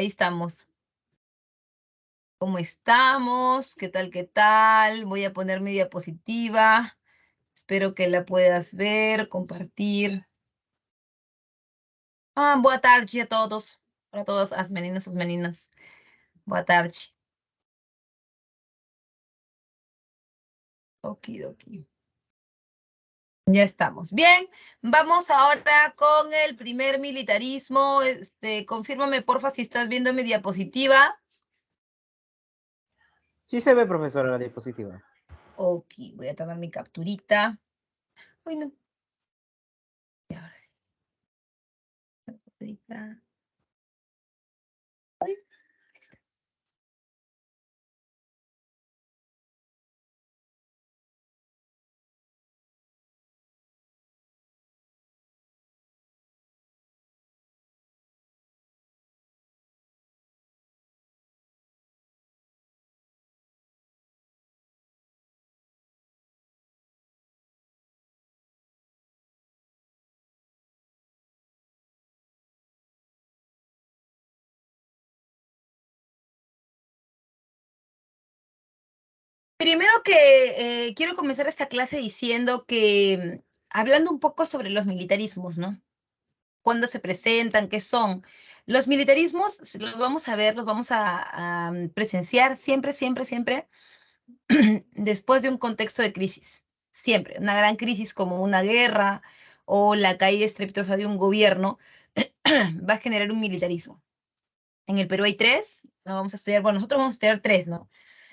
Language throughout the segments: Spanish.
Ahí estamos. ¿Cómo estamos? ¿Qué tal? ¿Qué tal? Voy a poner mi diapositiva. Espero que la puedas ver, compartir. Boa tarde a todos. Para todas as meninas, as meninas. Boa tarde. Okidoki. Ya estamos. Bien, vamos ahora con el primer militarismo. Confírmame, porfa, si estás viendo mi diapositiva. Sí se ve, profesora, la diapositiva. Ok, voy a tomar mi capturita. Uy, no. Y ahora sí. Capturita. Uy, ahí está. Primero que quiero comenzar esta clase diciendo que, hablando un poco sobre los militarismos, ¿no? ¿Cuándo se presentan? ¿Qué son? Los militarismos los vamos a ver, los vamos a presenciar siempre, siempre, siempre después de un contexto de crisis. Siempre. Una gran crisis como una guerra o la caída estrepitosa de un gobierno va a generar un militarismo. En el Perú hay tres, no vamos a estudiar, bueno, nosotros vamos a estudiar tres, ¿no?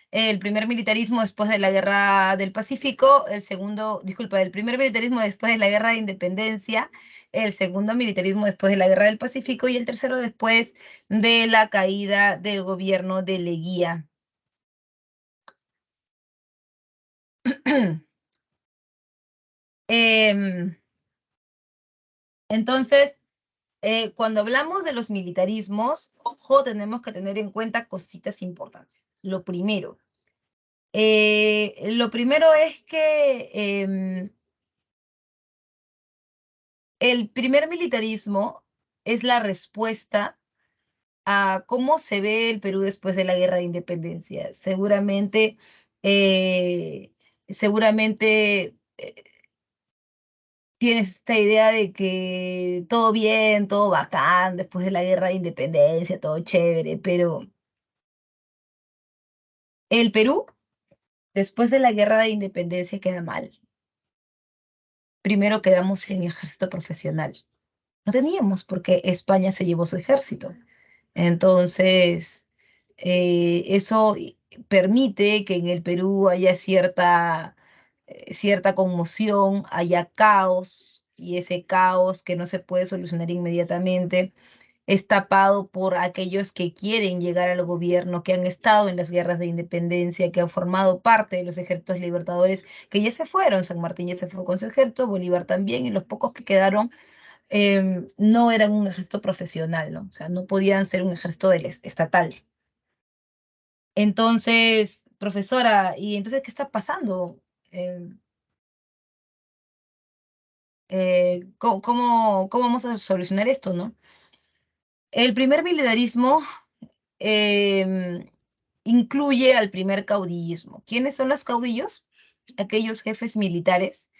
El primer militarismo después de la Guerra del Pacífico, el segundo, disculpa, el primer militarismo después de la Guerra de Independencia, el segundo militarismo después de la Guerra del Pacífico y el tercero después de la caída del gobierno de Leguía. Entonces, cuando hablamos de los militarismos, ojo, tenemos que tener en cuenta cositas importantes. Lo primero es que el primer militarismo es la respuesta a cómo se ve el Perú después de la Guerra de Independencia. Eh, seguramente tienes esta idea de que todo bien, todo bacán después de la Guerra de Independencia, todo chévere, pero el Perú después de la Guerra de Independencia queda mal. Primero quedamos sin ejército profesional. No teníamos porque España se llevó su ejército. Entonces, eso permite que en el Perú haya cierta conmoción, haya caos, y ese caos que no se puede solucionar inmediatamente es tapado por aquellos que quieren llegar al gobierno, que han estado en las guerras de independencia, que han formado parte de los ejércitos libertadores, que ya se fueron. San Martín ya se fue con su ejército, Bolívar también, y los pocos que quedaron no eran un ejército profesional, ¿no? O sea, no podían ser un ejército estatal. Entonces, profesora, ¿y entonces qué está pasando? Eh, ¿Cómo vamos a solucionar esto, no? El primer militarismo em, incluye al primer caudillismo. ¿Quiénes son los caudillos? Aquellos jefes militares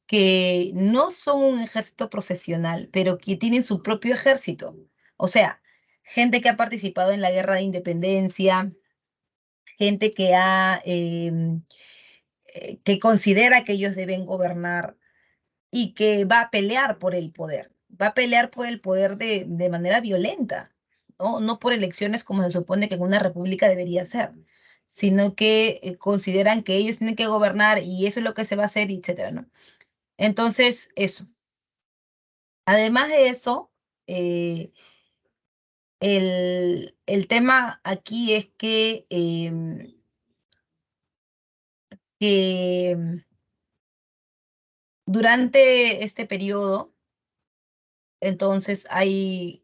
que no son un ejército profesional, pero que tienen su propio ejército. O sea, gente que ha participado en la guerra de independencia, gente que considera que ellos deben gobernar y que va a pelear por el poder. Va a pelear por el poder de manera violenta, ¿no? No por elecciones como se supone que en una república debería ser, sino que consideran que ellos tienen que gobernar y eso es lo que se va a hacer, etcétera, ¿no? Entonces, eso. Además de eso, eh, el tema aquí es que durante este periodo, entonces hay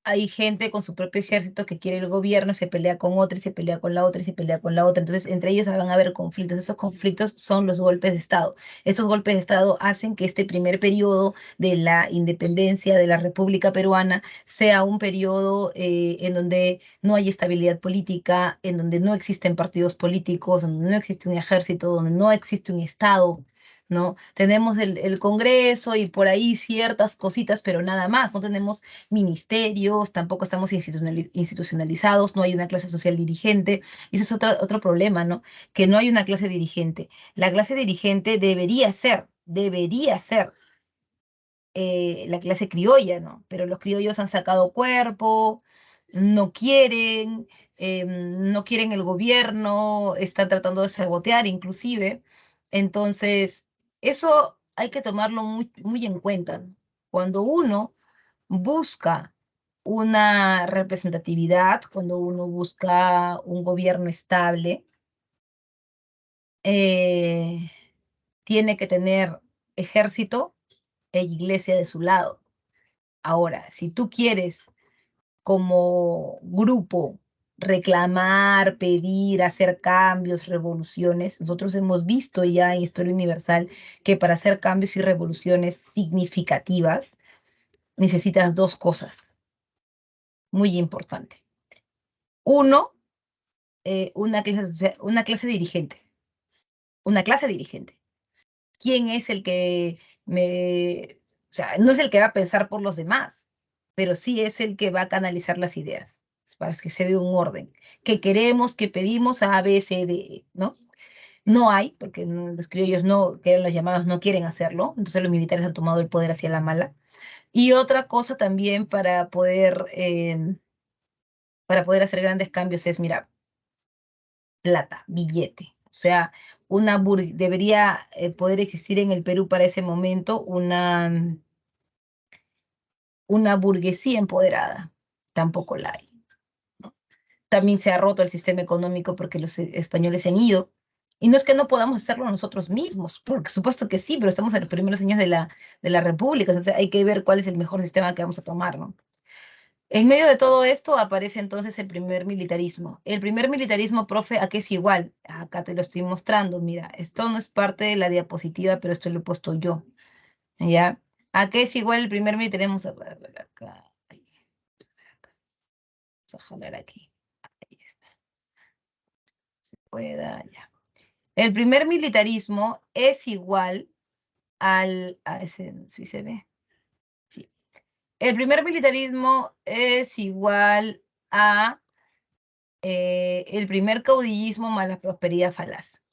hay gente con su propio ejército que quiere el gobierno, se pelea con otra y se pelea con la otra y se pelea con la otra. Entonces, entre ellos van a haber conflictos. Esos conflictos son los golpes de Estado. Estos golpes de Estado hacen que este primer periodo de la independencia de la República Peruana sea un periodo en donde no hay estabilidad política, en donde no existen partidos políticos, donde no existe un ejército, donde no existe un Estado. ¿No? Tenemos el Congreso y por ahí ciertas cositas, pero nada más. No tenemos ministerios, tampoco estamos institucionalizados, no hay una clase social dirigente. Y ese es otro problema, ¿no? Que no hay una clase dirigente. La clase dirigente debería ser la clase criolla, ¿no? Pero los criollos han sacado cuerpo, no quieren, no quieren el gobierno, están tratando de sabotear inclusive. Entonces, eso hay que tomarlo muy, muy en cuenta, ¿no? Cuando uno busca una representatividad, cuando uno busca un gobierno estable, eh, tiene que tener ejército e iglesia de su lado. Ahora, si tú quieres como grupo reclamar, pedir, hacer cambios, revoluciones, nosotros hemos visto ya en Historia Universal que para hacer cambios y revoluciones significativas necesitas dos cosas muy importantes. Uno, una clase dirigente, una clase dirigente. ¿Quién es el que o sea, no es el que va a pensar por los demás, pero sí es el que va a canalizar las ideas, para que se vea un orden, que queremos, que pedimos a B, C, D, E, ¿no? No hay, porque los criollos no, que eran los llamados, no quieren hacerlo, entonces los militares han tomado el poder hacia la mala. Y otra cosa también para poder hacer grandes cambios es, mira, plata, billete. O sea, debería poder existir en el Perú para ese momento una burguesía empoderada. Tampoco la hay. También se ha roto el sistema económico porque los españoles se han ido. Y no es que no podamos hacerlo nosotros mismos, porque supuesto que sí, pero estamos en los primeros años de la República, entonces hay que ver cuál es el mejor sistema que vamos a tomar, ¿no? En medio de todo esto aparece entonces el primer militarismo. El primer militarismo, profe, ¿a qué es igual? Acá te lo estoy mostrando. Mira, esto no es parte de la diapositiva, pero esto lo he puesto yo. ¿Ya? ¿A qué es igual el primer militarismo? Vamos a ver acá. Ahí, vamos a jalar aquí. Ahí está. Se pueda, ya. El primer militarismo es igual a ese, ¿sí se ve? Sí. El primer militarismo es igual a el primer caudillismo más la prosperidad falaz.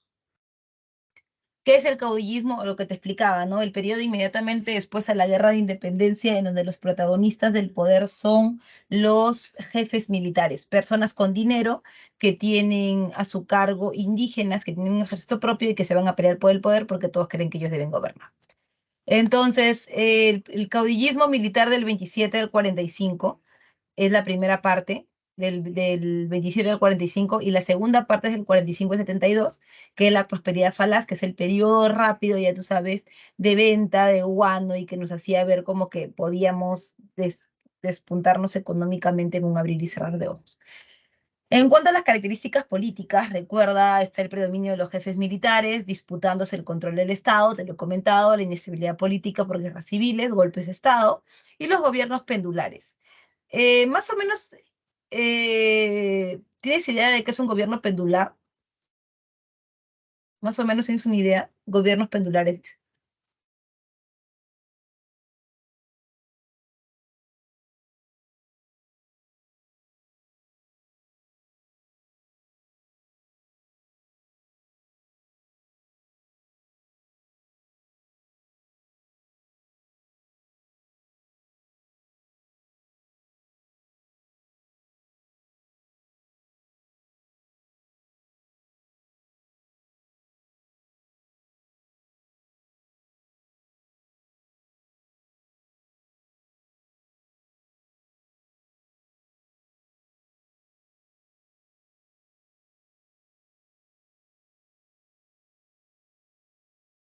¿Qué es el caudillismo? Lo que te explicaba, ¿no? El periodo inmediatamente después a la guerra de independencia, en donde los protagonistas del poder son los jefes militares, personas con dinero que tienen a su cargo indígenas, que tienen un ejército propio y que se van a pelear por el poder porque todos creen que ellos deben gobernar. Entonces, el caudillismo militar del 27 al 45 es la primera parte del 27 al 45 y la segunda parte es del 45 al 72, que es la prosperidad falaz, que es el periodo rápido, ya tú sabes, de venta, de guano y que nos hacía ver como que podíamos despuntarnos económicamente en un abrir y cerrar de ojos. En cuanto a las características políticas, recuerda, está el predominio de los jefes militares, disputándose el control del Estado, te lo he comentado, la inestabilidad política por guerras civiles, golpes de Estado, y los gobiernos pendulares. Más o menos, ¿tienes idea de qué es un gobierno pendular? Más o menos tienes una idea. Gobiernos pendulares.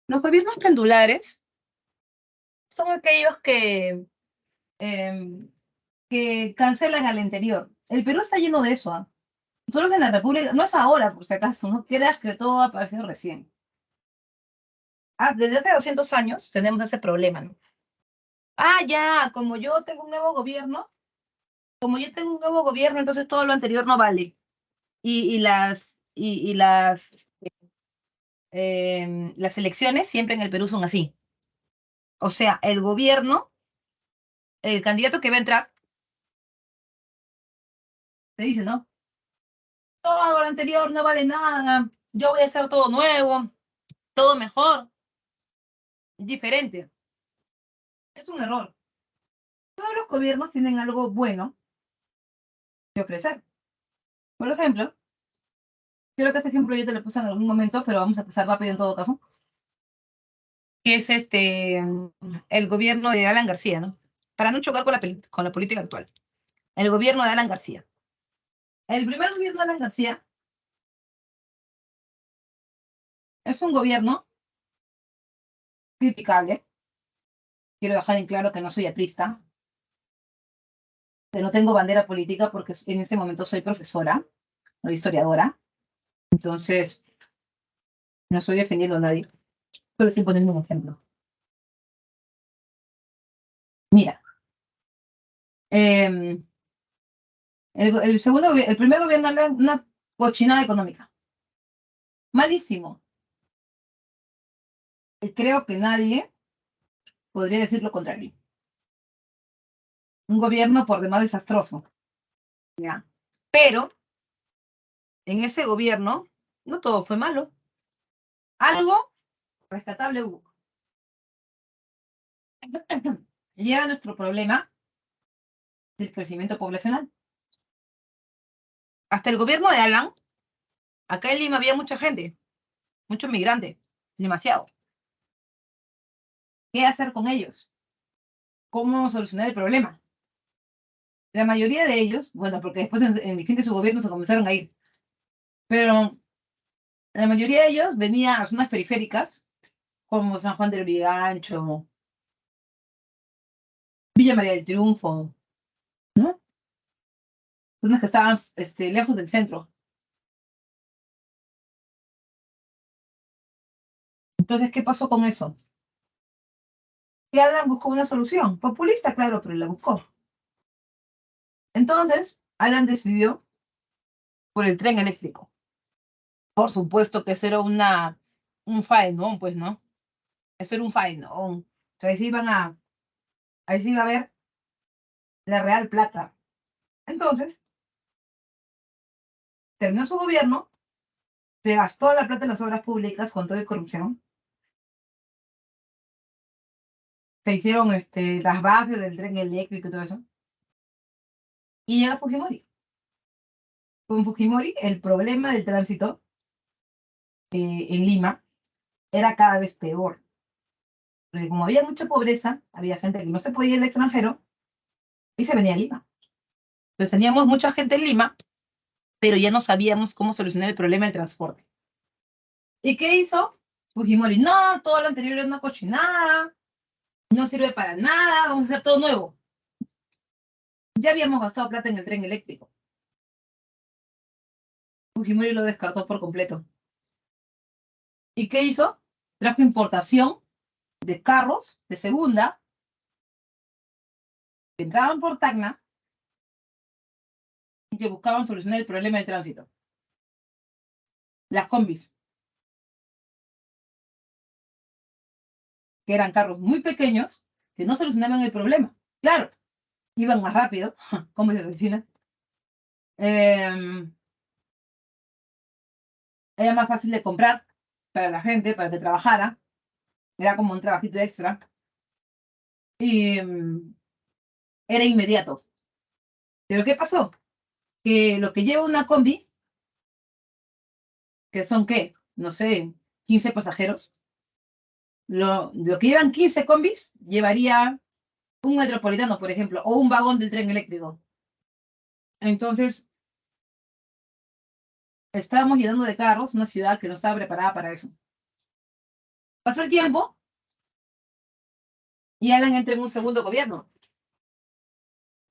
Los gobiernos pendulares son aquellos que que cancelan al anterior. El Perú está lleno de eso, ¿ah? Nosotros en la República, no es ahora por si acaso, no creas que todo ha aparecido recién. Desde hace 200 años tenemos ese problema, ¿no? Ya, como yo tengo un nuevo gobierno, entonces todo lo anterior no vale. Las elecciones siempre en el Perú son así. O sea, el gobierno, el candidato que va a entrar, te dice, ¿no? Todo lo anterior no vale nada, yo voy a hacer todo nuevo, todo mejor, diferente. Es un error. Todos los gobiernos tienen algo bueno que ofrecer. Por ejemplo, creo que este ejemplo yo te lo puse en algún momento, pero vamos a pasar rápido en todo caso, que es el gobierno de Alan García, ¿no? Para no chocar con la política actual. El gobierno de Alan García. El primer gobierno de Alan García es un gobierno criticable. Quiero dejar en claro que no soy aprista, que no tengo bandera política porque en este momento soy profesora, no historiadora. Entonces, no estoy defendiendo a nadie. Solo estoy poniendo un ejemplo. Mira, eh, el primer gobierno era una cochinada económica. Malísimo. Y creo que nadie podría decir lo contrario. Un gobierno por demás desastroso. ¿Ya? Pero en ese gobierno no todo fue malo. Algo rescatable hubo. Y era nuestro problema del crecimiento poblacional. Hasta el gobierno de Alan, acá en Lima había mucha gente, muchos migrantes, demasiado. ¿Qué hacer con ellos? ¿Cómo solucionar el problema? La mayoría de ellos, bueno, porque después en el fin de su gobierno se comenzaron a ir, pero la mayoría de ellos venían a zonas periféricas, como San Juan del Urigancho, Villa María del Triunfo, ¿no? Zonas que estaban lejos del centro. Entonces, ¿qué pasó con eso? Que Alan buscó una solución, populista, claro, pero la buscó. Entonces, Alan decidió por el tren eléctrico. Por supuesto que eso era un faenón, pues, ¿no? Eso era un faenón. O sea, ahí sí iba a ver la real plata. Entonces, terminó su gobierno, se gastó la plata en las obras públicas con todo y corrupción. Se hicieron las bases del tren eléctrico y todo eso. Y llega Fujimori. Con Fujimori, el problema del tránsito en Lima era cada vez peor. Porque como había mucha pobreza, había gente que no se podía ir al extranjero y se venía a Lima. Entonces teníamos mucha gente en Lima, pero ya no sabíamos cómo solucionar el problema del transporte. ¿Y qué hizo? Fujimori, no, todo lo anterior es una cochinada, no sirve para nada, vamos a hacer todo nuevo. Ya habíamos gastado plata en el tren eléctrico. Fujimori lo descartó por completo. ¿Y qué hizo? Trajo importación de carros de segunda que entraban por Tacna y que buscaban solucionar el problema del tránsito. Las combis, que eran carros muy pequeños que no solucionaban el problema. Claro, iban más rápido, combis de oficina. Era más fácil de comprar para la gente, para que trabajara. Era como un trabajito extra. Y era inmediato. Pero ¿qué pasó? Que lo que lleva una combi, que son ¿qué? No sé, 15 pasajeros. Lo que llevan 15 combis llevaría un metropolitano, por ejemplo, o un vagón del tren eléctrico. Entonces, estábamos llenando de carros una ciudad que no estaba preparada para eso. Pasó el tiempo y Alan entra en un segundo gobierno.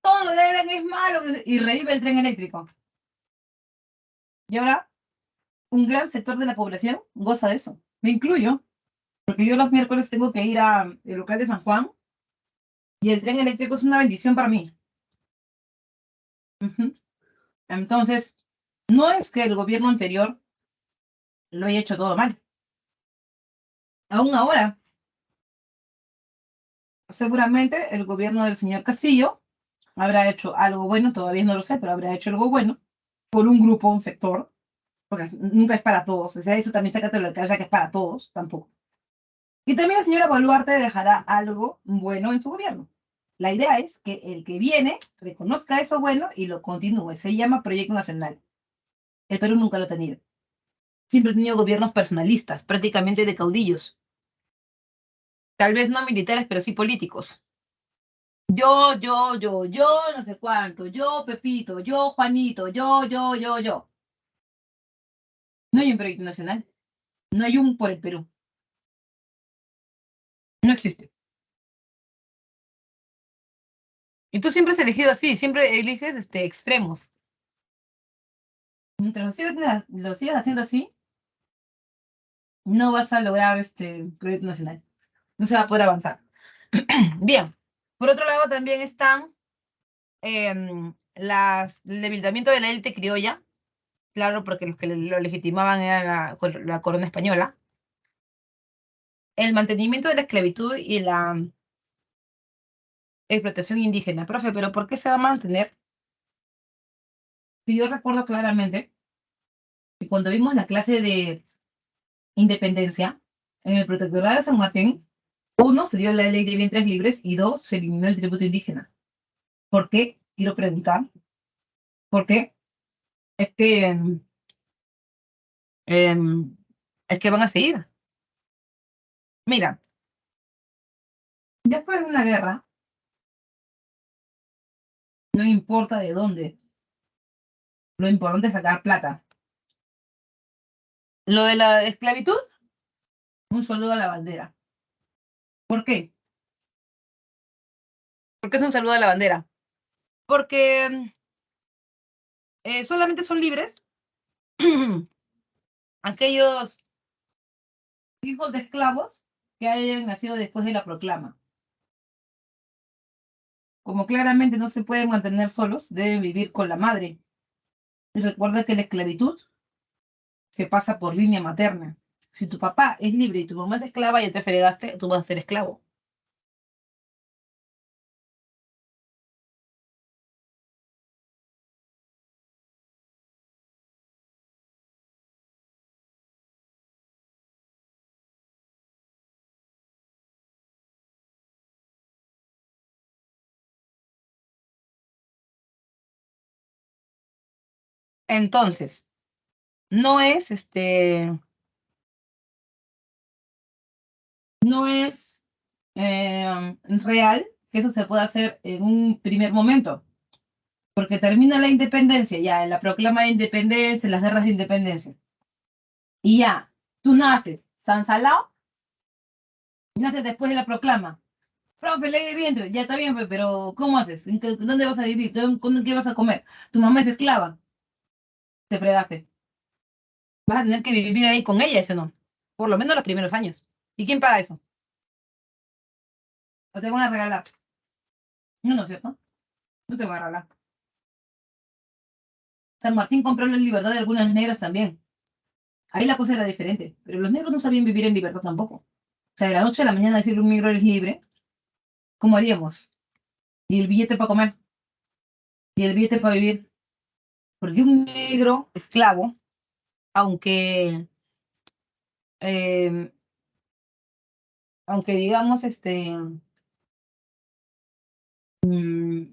todo lo de Alan es malo y revive el tren eléctrico. Y ahora un gran sector de la población goza de eso. Me incluyo, porque yo los miércoles tengo que ir al local de San Juan y el tren eléctrico es una bendición para mí. Ujú. Entonces, no es que el gobierno anterior lo haya hecho todo mal. Aún ahora, seguramente el gobierno del señor Castillo habrá hecho algo bueno, todavía no lo sé, pero habrá hecho algo bueno por un grupo, un sector, porque nunca es para todos. O sea, eso también sácatelo de cabeza que es para todos, tampoco. Y también la señora Boluarte dejará algo bueno en su gobierno. La idea es que el que viene reconozca eso bueno y lo continúe. Se llama Proyecto Nacional. El Perú nunca lo ha tenido. Siempre ha tenido gobiernos personalistas, prácticamente de caudillos. Tal vez no militares, pero sí políticos. Yo, no sé cuánto, yo, Pepito, yo, Juanito, yo. No hay un proyecto nacional, no hay un por el Perú, no existe. Y tú siempre has elegido así, siempre eliges extremos. Mientras lo sigas haciendo así, no vas a lograr este proyecto nacional. No se va a poder avanzar. Bien, por otro lado también están el debilitamiento de la élite criolla, claro, porque los que lo legitimaban era la corona española, el mantenimiento de la esclavitud y la explotación indígena. Profe, pero ¿por qué se va a mantener? Si yo recuerdo claramente que cuando vimos la clase de independencia en el protectorado de San Martín, uno, se dio la ley de vientres libres y dos, se eliminó el tributo indígena. ¿Por qué? Quiero preguntar. ¿Por qué? Es que, em, es que van a seguir. Mira, después de una guerra, no importa de dónde, lo importante es sacar plata. Lo de la esclavitud, un saludo a la bandera. ¿Por qué? ¿Por qué es un saludo a la bandera? Porque solamente son libres aquellos hijos de esclavos que hayan nacido después de la proclama. Como claramente no se pueden mantener solos, deben vivir con la madre. Y recuerda que la esclavitud se pasa por línea materna. Si tu papá es libre y tu mamá es esclava y te fregaste, tú vas a ser esclavo. Entonces, no es no es real que eso se pueda hacer en un primer momento, porque termina la independencia, ya en la proclama de independencia, en las guerras de independencia, y ya, tú naces tan salado, naces después de la proclama. Profe, ley de vientre, ya está bien, pero ¿cómo haces? ¿Dónde vas a vivir? ¿Qué vas a comer? Tu mamá es esclava, te fregaste. Vas a tener que vivir ahí con ella, ese no. Por lo menos los primeros años. ¿Y quién paga eso? ¿O te van a regalar? No, no es cierto. No te van a regalar. San Martín compró la libertad de algunas negras también. Ahí la cosa era diferente, pero los negros no sabían vivir en libertad tampoco. O sea, de la noche a la mañana decirle a un negro eres libre, ¿cómo haríamos? Y el billete para comer, y el billete para vivir. Porque un negro esclavo, aunque, eh, aunque digamos, mm,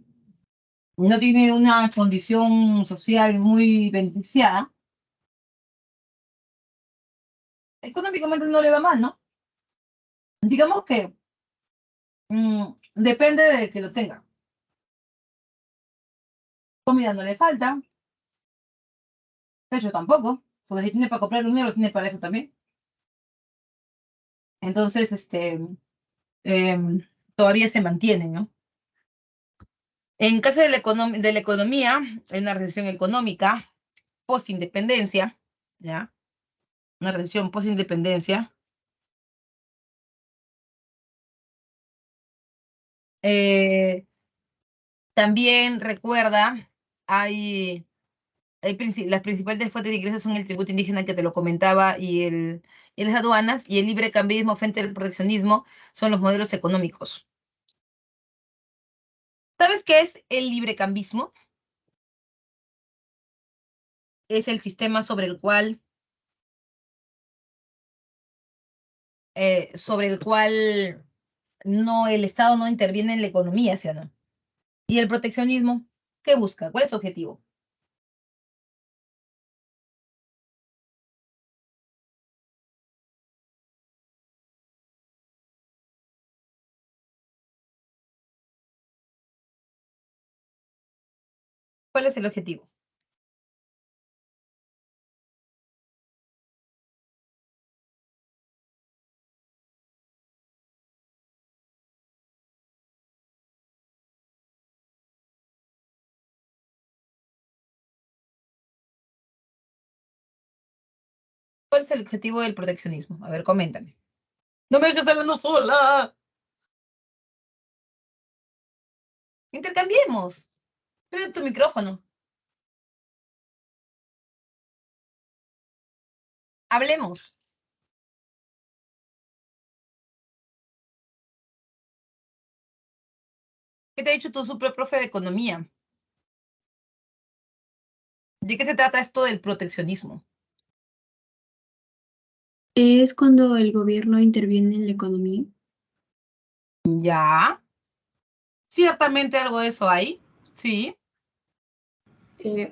no tiene una condición social muy beneficiada, económicamente no le va mal, ¿no? Digamos que depende de que lo tenga. Comida no le falta, techo tampoco, porque si tiene para comprar un negro, tiene para eso también. Entonces, todavía se mantiene, ¿no? En caso de la economía, en una recesión económica, post-independencia, ¿ya? Una recesión post-independencia, eh, también recuerda, hay, las principales fuentes de ingresos son el tributo indígena que te lo comentaba y las aduanas, y el libre cambismo frente al proteccionismo son los modelos económicos. ¿Sabes qué es el librecambismo? Es el sistema sobre el cual no, el Estado no interviene en la economía, ¿sí o no? Y el proteccionismo, ¿qué busca? ¿Cuál es su objetivo? ¿Cuál es el objetivo? ¿Cuál es el objetivo del proteccionismo? A ver, coméntame. No me dejes hablando sola. Intercambiemos. Prende tu micrófono. Hablemos. ¿Qué te ha dicho tu super profe de economía? ¿De qué se trata esto del proteccionismo? Es cuando el gobierno interviene en la economía. Ya. Ciertamente algo de eso hay. Sí.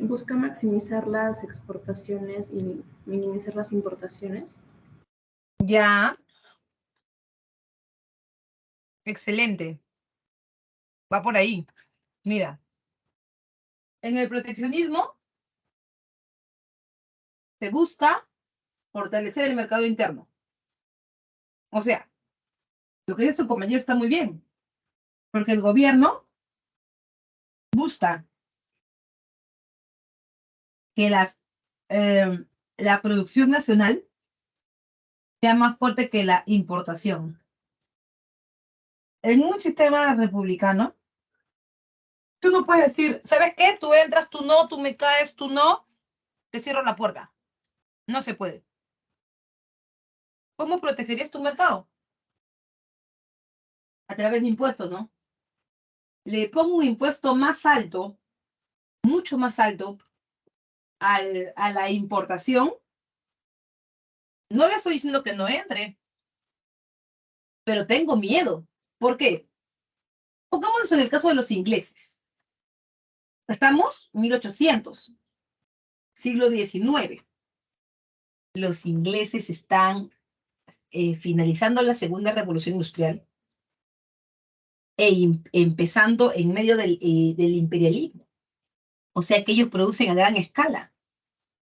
Busca maximizar las exportaciones y minimizar las importaciones. Ya. Excelente. Va por ahí. Mira, en el proteccionismo se busca fortalecer el mercado interno. O sea, lo que dice su compañero está muy bien, porque el gobierno busca que la producción nacional sea más fuerte que la importación. En un sistema republicano, tú no puedes decir, ¿sabes qué? Tú entras, tú no, tú me caes, tú no, te cierro la puerta. No se puede. ¿Cómo protegerías tu mercado? A través de impuestos, ¿no? Le pongo un impuesto más alto, mucho más alto, a la importación. No le estoy diciendo que no entre, pero tengo miedo. ¿Por qué? Pongámonos en el caso de los ingleses. Estamos 1800, siglo XIX. Los ingleses están finalizando la segunda revolución industrial empezando en medio del imperialismo. O sea que ellos producen a gran escala.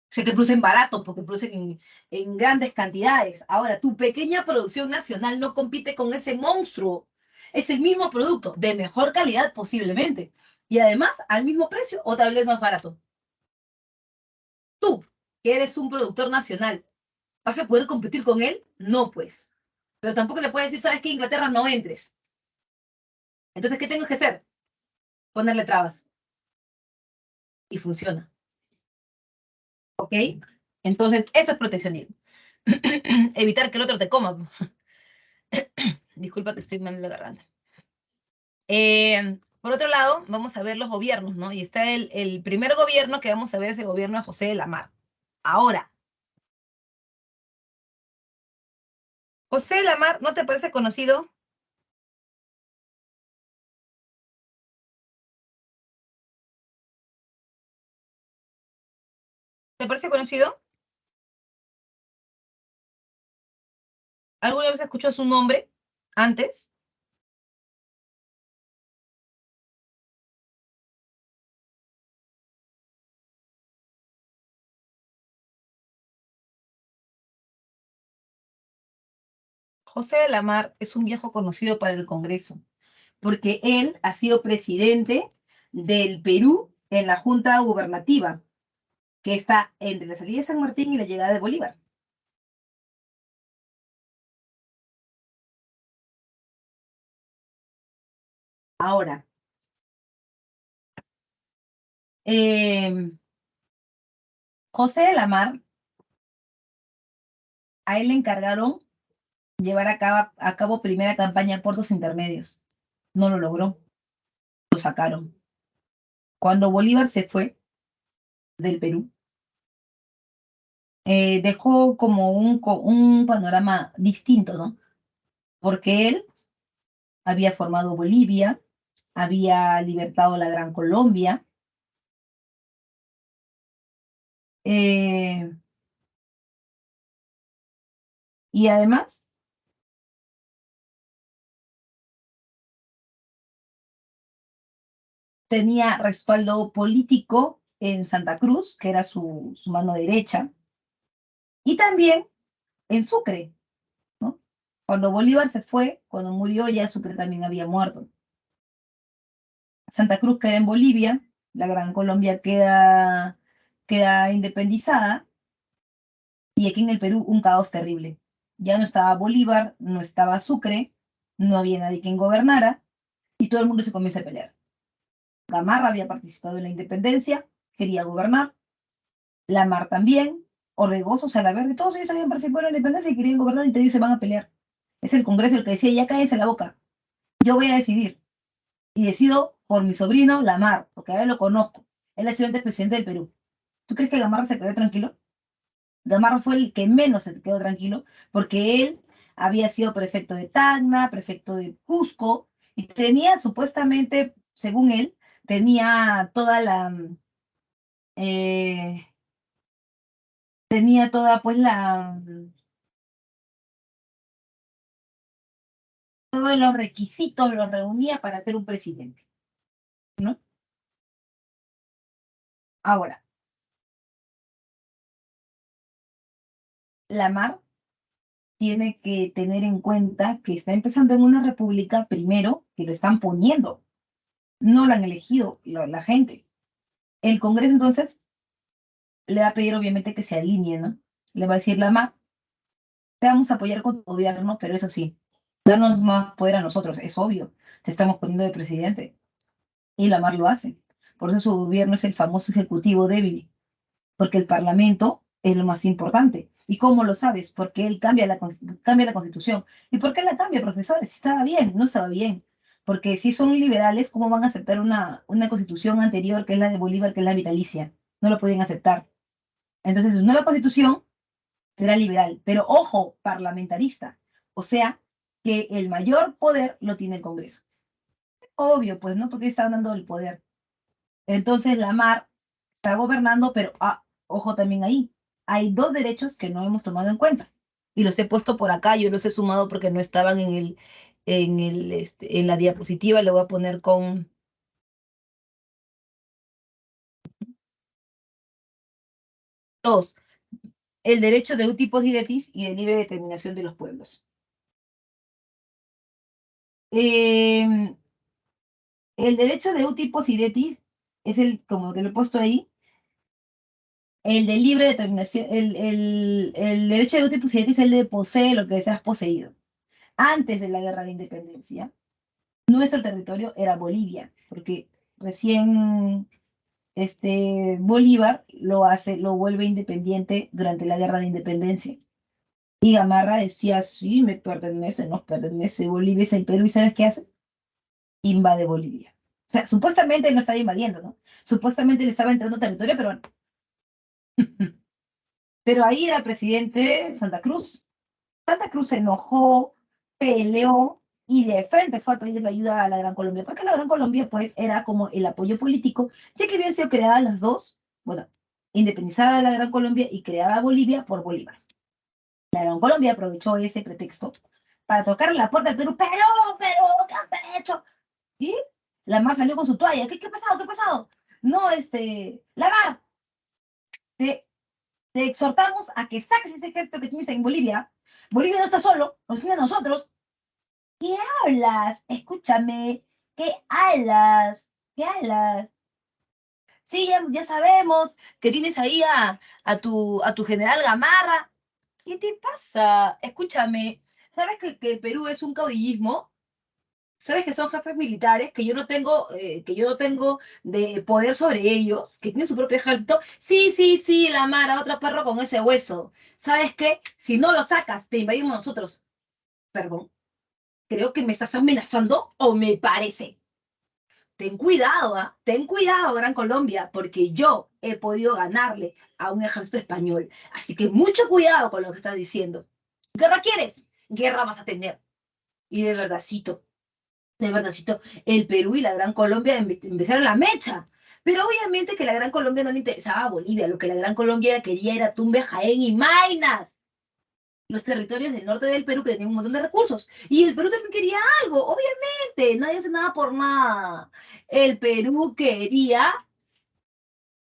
O sea que producen barato porque producen en grandes cantidades. Ahora, tu pequeña producción nacional no compite con ese monstruo. Es el mismo producto, de mejor calidad posiblemente. Y además, al mismo precio o tal vez más barato. Tú, que eres un productor nacional, ¿vas a poder competir con él? No, pues. Pero tampoco le puedes decir, ¿sabes qué? Inglaterra no entres. Entonces, ¿qué tengo que hacer? Ponerle trabas. Y funciona. ¿Ok? Entonces, eso es proteccionismo. Evitar que el otro te coma. Disculpa que estoy mal en la garganta. Por otro lado, vamos a ver los gobiernos, ¿no? Y está el primer gobierno que vamos a ver es el gobierno de José de la Mar. Ahora, José de la Mar, ¿no te parece conocido? ¿Te parece conocido? ¿Alguna vez escuchó su nombre antes? José de la Mar es un viejo conocido para el Congreso, porque él ha sido presidente del Perú en la Junta Gubernativa, que está entre la salida de San Martín y la llegada de Bolívar. Ahora, José de la Mar, a él le encargaron llevar a cabo primera campaña por dos intermedios. No lo logró, lo sacaron. Cuando Bolívar se fue del Perú, dejó como un panorama distinto, ¿no? Porque él había formado Bolivia, había libertado la Gran Colombia, y además tenía respaldo político en Santa Cruz, que era su mano derecha, y también en Sucre, ¿no? Cuando Bolívar se fue, cuando murió, ya Sucre también había muerto. Santa Cruz queda en Bolivia, la Gran Colombia queda independizada, y aquí en el Perú un caos terrible. Ya no estaba Bolívar, no estaba Sucre, no había nadie quien gobernara, y todo el mundo se comienza a pelear. Gamarra había participado en la independencia, quería gobernar, Lamar también, Orregoso, Salaverry, todos ellos habían participado en la independencia y querían gobernar y todos ellos se van a pelear. Es el Congreso el que decía, ya cállense la boca, yo voy a decidir. Y decido por mi sobrino Lamar, porque a él lo conozco. Él ha sido antes presidente del Perú. ¿Tú crees que Gamarra se quedó tranquilo? Gamarra fue el que menos se quedó tranquilo, porque él había sido prefecto de Tacna, prefecto de Cusco, y tenía supuestamente, según él, tenía toda eh, tenía toda pues todos los requisitos los reunía para ser un presidente, ¿no? Ahora, Lamar tiene que tener en cuenta que está empezando en una república primero, que lo están poniendo, no lo han elegido la gente. El Congreso entonces le va a pedir obviamente que se alinee, ¿no? Le va a decir, Lamar, te vamos a apoyar con tu gobierno, pero eso sí, darnos más poder a nosotros, es obvio, te estamos poniendo de presidente. Y Lamar lo hace. Por eso su gobierno es el famoso ejecutivo débil, porque el Parlamento es lo más importante. ¿Y cómo lo sabes? Porque él cambia la Constitución. ¿Y por qué la cambia, profesores? Si estaba bien, no estaba bien. Porque si son liberales, ¿cómo van a aceptar una constitución anterior, que es la de Bolívar, que es la vitalicia? No lo pueden aceptar. Entonces, su nueva constitución será liberal, pero ojo, parlamentarista. O sea, que el mayor poder lo tiene el Congreso. Obvio, pues, ¿no? Porque están dando el poder. Entonces, la MAR está gobernando, pero ojo también ahí. Hay dos derechos que no hemos tomado en cuenta. Y los he puesto por acá, yo los he sumado porque no estaban en la diapositiva. Lo voy a poner con dos. El derecho de uti possidetis y de libre determinación de los pueblos. Eh, el derecho de uti possidetis es como que lo he puesto ahí, el de libre determinación, el derecho de uti possidetis es el de posee lo que deseas poseído. Antes de la guerra de independencia, nuestro territorio era Bolivia, porque recién Bolívar lo vuelve independiente durante la guerra de independencia. Y Gamarra decía, sí, me pertenece, nos pertenece, Bolivia es el Perú, ¿y sabes qué hace? Invade Bolivia. O sea, supuestamente no estaba invadiendo, ¿no? Supuestamente le estaba entrando territorio peruano. Pero ahí era presidente Santa Cruz. Santa Cruz se enojó, peleó y de frente fue a pedirle ayuda a la Gran Colombia, porque la Gran Colombia pues era como el apoyo político, ya que habían sido creadas las dos, bueno, independizada de la Gran Colombia y creada Bolivia por Bolívar. La Gran Colombia aprovechó ese pretexto para tocar la puerta del Perú, pero, ¿qué has hecho? Y la más salió con su toalla, ¿qué ha pasado? ¿Qué ha pasado? No, Lagar, te, te exhortamos a que saques ese ejército que tienes en Bolivia. Bolivia no está solo, nos tiene a nosotros. ¿Qué hablas? Escúchame, ¿qué hablas? ¿Qué hablas? Sí, ya sabemos que tienes ahí a tu general Gamarra. ¿Qué te pasa? Escúchame, ¿sabes que el Perú es un caudillismo? ¿Sabes que son jefes militares, que yo no tengo de poder sobre ellos, que tienen su propio ejército? Sí, sí, sí, la Mara, otro perro con ese hueso. ¿Sabes qué? Si no lo sacas, te invadimos nosotros. Perdón, creo que me estás amenazando o me parece. Ten cuidado, ¿ah? Ten cuidado, Gran Colombia, porque yo he podido ganarle a un ejército español. Así que mucho cuidado con lo que estás diciendo. ¿Guerra quieres? Guerra vas a tener. Y de verdadcito, el Perú y la Gran Colombia empezaron la mecha. Pero obviamente que la Gran Colombia no le interesaba a Bolivia. Lo que la Gran Colombia quería era Tumbes, Jaén y Maynas, los territorios del norte del Perú que tenían un montón de recursos. Y el Perú también quería algo, obviamente. Nadie hace nada por nada. El Perú quería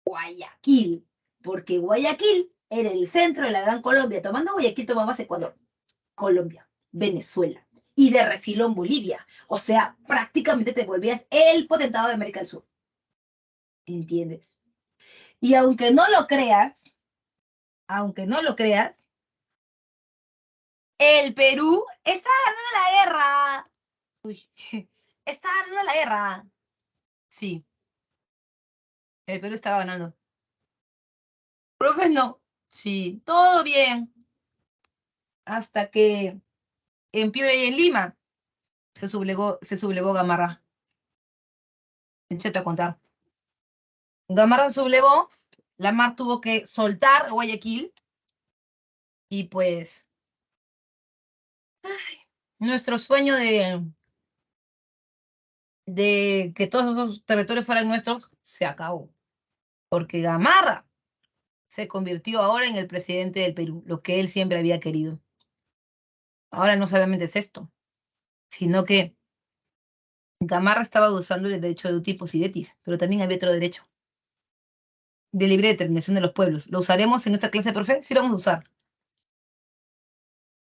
Guayaquil, porque Guayaquil era el centro de la Gran Colombia. Tomando Guayaquil tomabas Ecuador, Colombia, Venezuela y de refilón Bolivia. O sea, prácticamente te volvías el potentado de América del Sur. ¿Entiendes? Y aunque no lo creas, el Perú está ganando la guerra. Uy, está ganando la guerra. Sí, el Perú estaba ganando. Profe, no. Sí, todo bien. Hasta que en Piura y en Lima se sublevó Gamarra. Échate a contar. Gamarra se sublevó, la mar tuvo que soltar Guayaquil y pues nuestro sueño de que todos esos territorios fueran nuestros se acabó. Porque Gamarra se convirtió ahora en el presidente del Perú, lo que él siempre había querido. Ahora no solamente es esto, sino que Gamarra estaba usando el derecho de Eutipos y Detis, pero también había otro derecho, de libre determinación de los pueblos. ¿Lo usaremos en esta clase, profe? Sí, lo vamos a usar.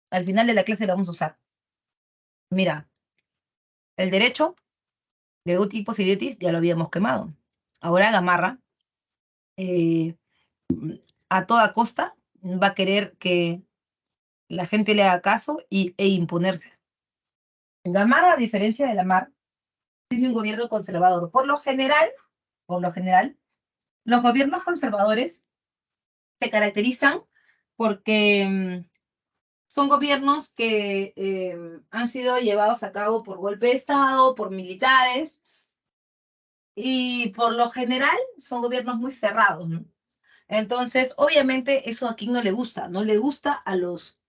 Al final de la clase lo vamos a usar. Mira, el derecho de Eutipos y Detis ya lo habíamos quemado. Ahora Gamarra, eh, a toda costa, va a querer que la gente le haga caso e imponerse. Gamarra, a diferencia de la mar, tiene un gobierno conservador. Por lo general, los gobiernos conservadores se caracterizan porque son gobiernos que han sido llevados a cabo por golpe de Estado, por militares, y por lo general son gobiernos muy cerrados, ¿no? Entonces, obviamente, eso a quién no le gusta. No le gusta a los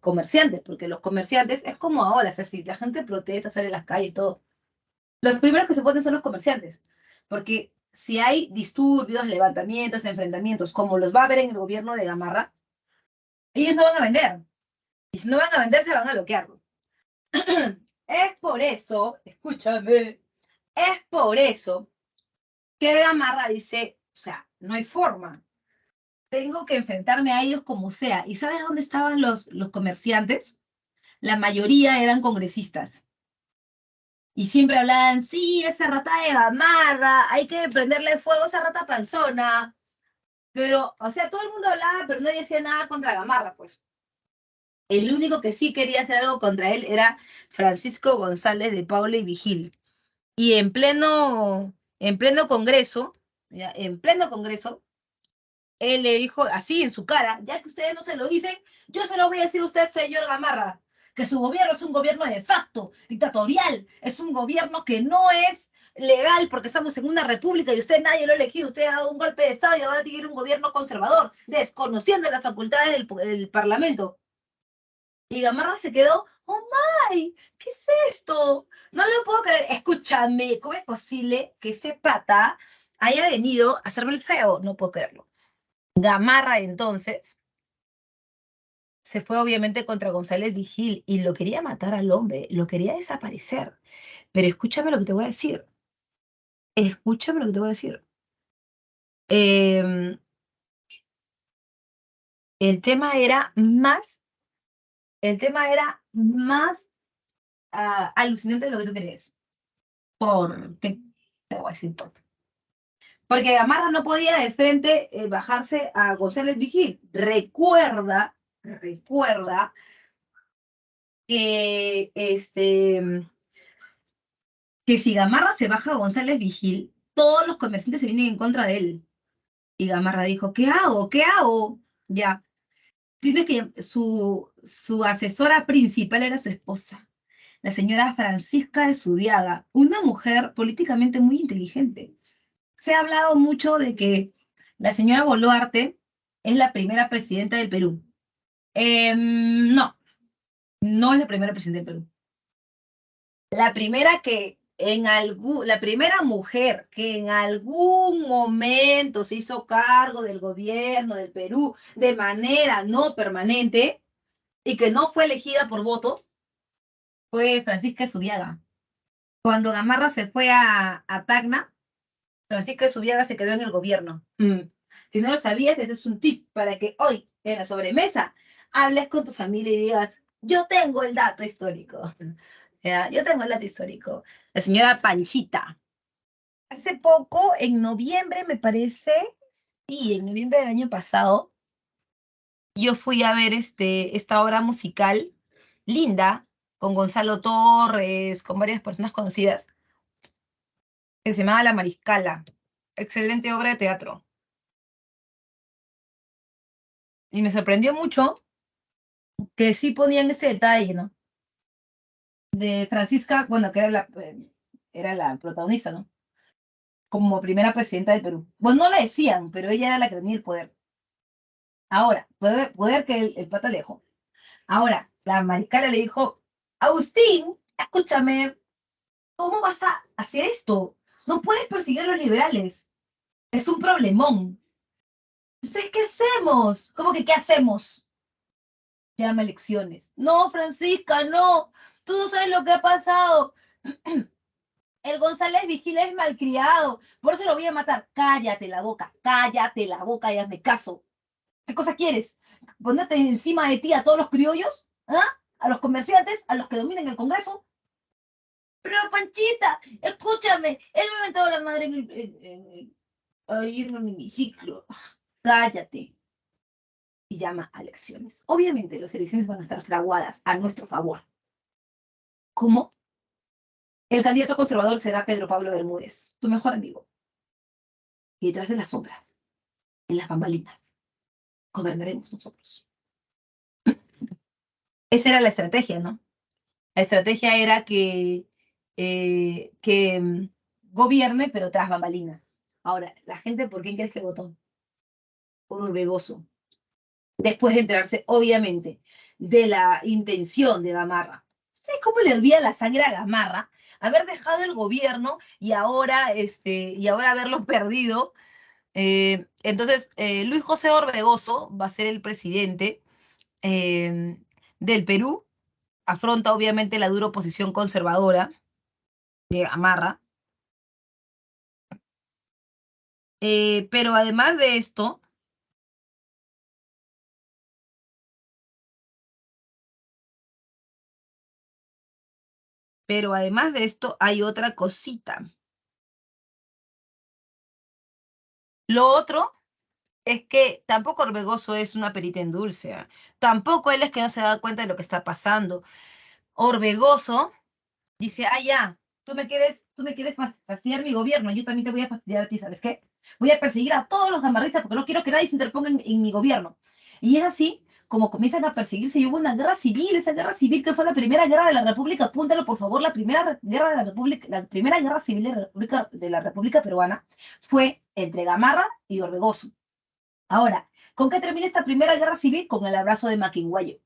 comerciantes, porque los comerciantes es como ahora, o sea, si la gente protesta, sale a las calles, todo. Los primeros que se ponen son los comerciantes, porque si hay disturbios, levantamientos, enfrentamientos, como los va a haber en el gobierno de Gamarra, ellos no van a vender. Y si no van a vender, se van a bloquear. Es por eso, escúchame, es por eso que Gamarra dice, o sea, no hay forma. Tengo que enfrentarme a ellos como sea. ¿Y sabes dónde estaban los comerciantes? La mayoría eran congresistas. Y siempre hablaban, sí, esa rata de Gamarra, hay que prenderle fuego a esa rata panzona. Pero, o sea, todo el mundo hablaba, pero nadie decía nada contra Gamarra, pues. El único que sí quería hacer algo contra él era Francisco González de Paula y Vigil. Y en pleno Congreso, ya, en pleno Congreso, él le dijo así en su cara, ya que ustedes no se lo dicen, yo se lo voy a decir a usted, señor Gamarra, que su gobierno es un gobierno de facto, dictatorial, es un gobierno que no es legal porque estamos en una república y usted nadie lo ha elegido, usted ha dado un golpe de Estado y ahora tiene un gobierno conservador, desconociendo las facultades del Parlamento. Y Gamarra se quedó, oh my, ¿qué es esto? No lo puedo creer. Escúchame, ¿cómo es posible que ese pata haya venido a hacerme el feo? No puedo creerlo. Gamarra entonces se fue obviamente contra González Vigil y lo quería matar al hombre, lo quería desaparecer. Pero escúchame lo que te voy a decir. Escúchame lo que te voy a decir. Em, el tema era más, el tema era más alucinante de lo que tú crees. ¿Por qué? Te voy a decir por qué. Porque Gamarra no podía de frente bajarse a González Vigil. Recuerda que, que si Gamarra se baja a González Vigil, todos los comerciantes se vienen en contra de él. Y Gamarra dijo, ¿qué hago? ¿Qué hago? Ya, tiene que, su asesora principal era su esposa, la señora Francisca de Zubiaga, una mujer políticamente muy inteligente. Se ha hablado mucho de que la señora Boluarte es la primera presidenta del Perú. No, no es la primera presidenta del Perú. La primera la primera mujer que en algún momento se hizo cargo del gobierno del Perú de manera no permanente y que no fue elegida por votos fue Francisca Zubiaga. Cuando Gamarra se fue a Tacna, Francisca Zubiaga se quedó en el gobierno. Si no lo sabías, ese es un tip para que hoy, en la sobremesa, hables con tu familia y digas, yo tengo el dato histórico. ¿Ya? Yo tengo el dato histórico. La señora Panchita. Hace poco, en noviembre, me parece, sí, en noviembre del año pasado, yo fui a ver esta obra musical, linda, con Gonzalo Torres, con varias personas conocidas, que se llamaba La Mariscala. Excelente obra de teatro. Y me sorprendió mucho que sí ponían ese detalle, ¿no? De Francisca, bueno, que era la protagonista, ¿no? Como primera presidenta del Perú. Bueno, no la decían, pero ella era la que tenía el poder. Ahora, poder que el pata le dejó. Ahora, la Mariscala le dijo, Agustín, escúchame, ¿cómo vas a hacer esto? No puedes perseguir a los liberales. Es un problemón. Entonces, ¿qué hacemos? ¿Cómo que qué hacemos? Llama elecciones. No, Francisca, no. Tú no sabes lo que ha pasado. El González Vigil es malcriado. Por eso lo voy a matar. Cállate la boca y hazme caso. ¿Qué cosa quieres? ¿Ponerte encima de ti a todos los criollos? ¿Ah? ¿A los comerciantes? ¿A los que dominen el Congreso? Pero Panchita, escúchame, él me ha metido la madre ahí en el hemiciclo. Cállate. Y llama a elecciones. Obviamente las elecciones van a estar fraguadas a nuestro favor. ¿Cómo? El candidato conservador será Pedro Pablo Bermúdez, tu mejor amigo. Y detrás de las sombras, en las bambalinas, gobernaremos nosotros. Esa era la estrategia, ¿no? La estrategia era que gobierne, pero tras bambalinas. Ahora, la gente, ¿por quién crees que votó? Por Orbegoso. Después de enterarse, obviamente, de la intención de Gamarra. ¿Sabes cómo le hervía la sangre a Gamarra? Haber dejado el gobierno y ahora haberlo perdido. Entonces, Luis José Orbegoso va a ser el presidente del Perú. Afronta, obviamente, la dura oposición conservadora de Gamarra. Pero además de esto, hay otra cosita. Lo otro es que tampoco Orbegoso es una perita en dulce. Tampoco él es que no se da cuenta de lo que está pasando. Orbegoso dice, ya, tú me quieres fastidiar mi gobierno, yo también te voy a fastidiar a ti, ¿sabes qué? Voy a perseguir a todos los gamarristas porque no quiero que nadie se interponga en mi gobierno. Y es así como comienzan a perseguirse y hubo una guerra civil, esa guerra civil que fue la primera guerra de la República, apúntalo por favor, la primera guerra de la República, la primera guerra civil de la República Peruana fue entre Gamarra y Orbegoso. Ahora, ¿con qué termina esta primera guerra civil? Con el abrazo de Maquinguayo,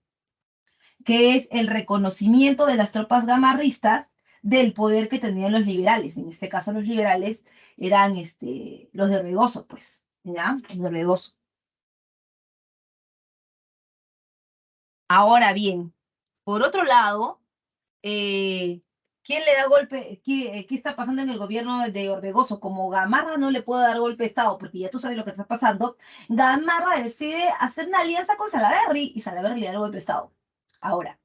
que es el reconocimiento de las tropas gamarristas del poder que tenían los liberales. En este caso, los liberales eran los de Orbegoso, pues, ¿ya? Los de Orbegoso. Ahora bien, por otro lado, ¿quién le da golpe? ¿Qué está pasando en el gobierno de Orbegoso? Como Gamarra no le puede dar golpe de Estado, porque ya tú sabes lo que está pasando, Gamarra decide hacer una alianza con Salaverry y Salaverry le da el golpe de Estado. Ahora,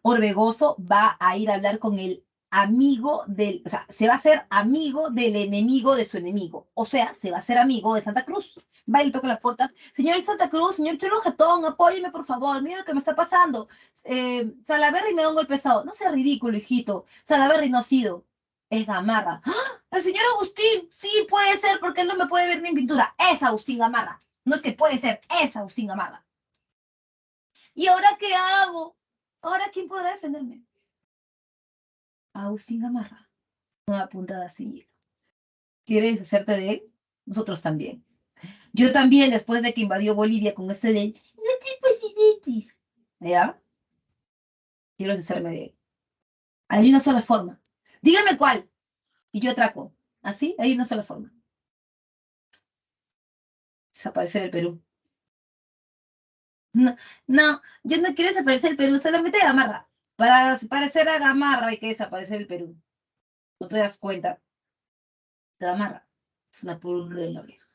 Orbegoso va a ir a hablar con el amigo del, o sea, se va a hacer amigo del enemigo de su enemigo. O sea, se va a hacer amigo de Santa Cruz. Va y toca la puerta. Señor Santa Cruz, señor Chelo Jetón, apóyeme, por favor. Mira lo que me está pasando. Salaberry me da un golpe pesado. No sea ridículo, hijito. Salaberry no ha sido. Es Gamarra. ¡Ah! El señor Agustín. Sí, puede ser, porque él no me puede ver ni en pintura. Es Agustín Gamarra. No es que puede ser, es Agustín Gamarra. ¿Y ahora qué hago? ¿Ahora quién podrá defenderme? Agustín Gamarra. Una puntada sin hilo. ¿Quieres deshacerte de él? Nosotros también. Yo también, después de que invadió Bolivia con ese de no te presidentes. ¿Ya? Quiero deshacerme de él. Hay una sola forma. Dígame cuál. Y yo atraco. ¿Así? Hay una sola forma. Desaparecer el Perú. No, no, yo no quiero desaparecer el Perú, solamente Gamarra. Para desaparecer a Gamarra hay que desaparecer el Perú. ¿No te das cuenta? Gamarra es una purga de la oreja.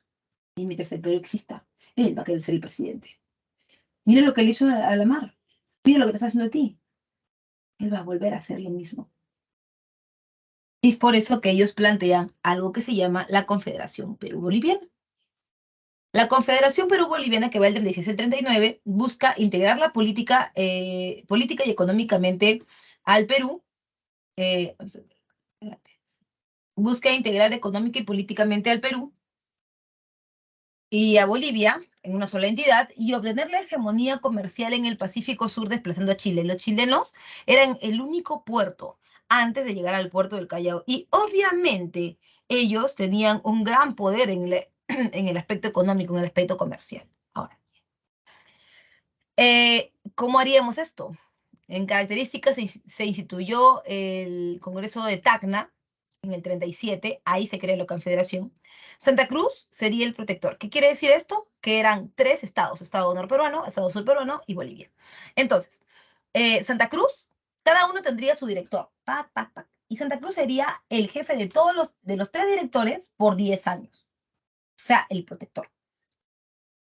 Y mientras el Perú exista, él va a querer ser el presidente. Mira lo que le hizo a la mar. Mira lo que te está haciendo a ti. Él va a volver a hacer lo mismo. Y es por eso que ellos plantean algo que se llama la Confederación Perú-Boliviana. La Confederación Perú-Boliviana, que va del 16 al 39, busca integrar la política, política y económicamente al Perú. Busca integrar económica y políticamente al Perú y a Bolivia en una sola entidad y obtener la hegemonía comercial en el Pacífico Sur desplazando a Chile. Los chilenos eran el único puerto antes de llegar al puerto del Callao y obviamente ellos tenían un gran poder en en el aspecto económico, en el aspecto comercial. Ahora, ¿cómo haríamos esto? En características se instituyó el Congreso de Tacna en el 37, ahí se crea la Confederación. Santa Cruz sería el protector. ¿Qué quiere decir esto? Que eran tres estados, estado norperuano, estado surperuano y Bolivia. Entonces, Santa Cruz, cada uno tendría su director, pac, pac, pac, y Santa Cruz sería el jefe de todos los tres directores por 10 años, o sea, el protector.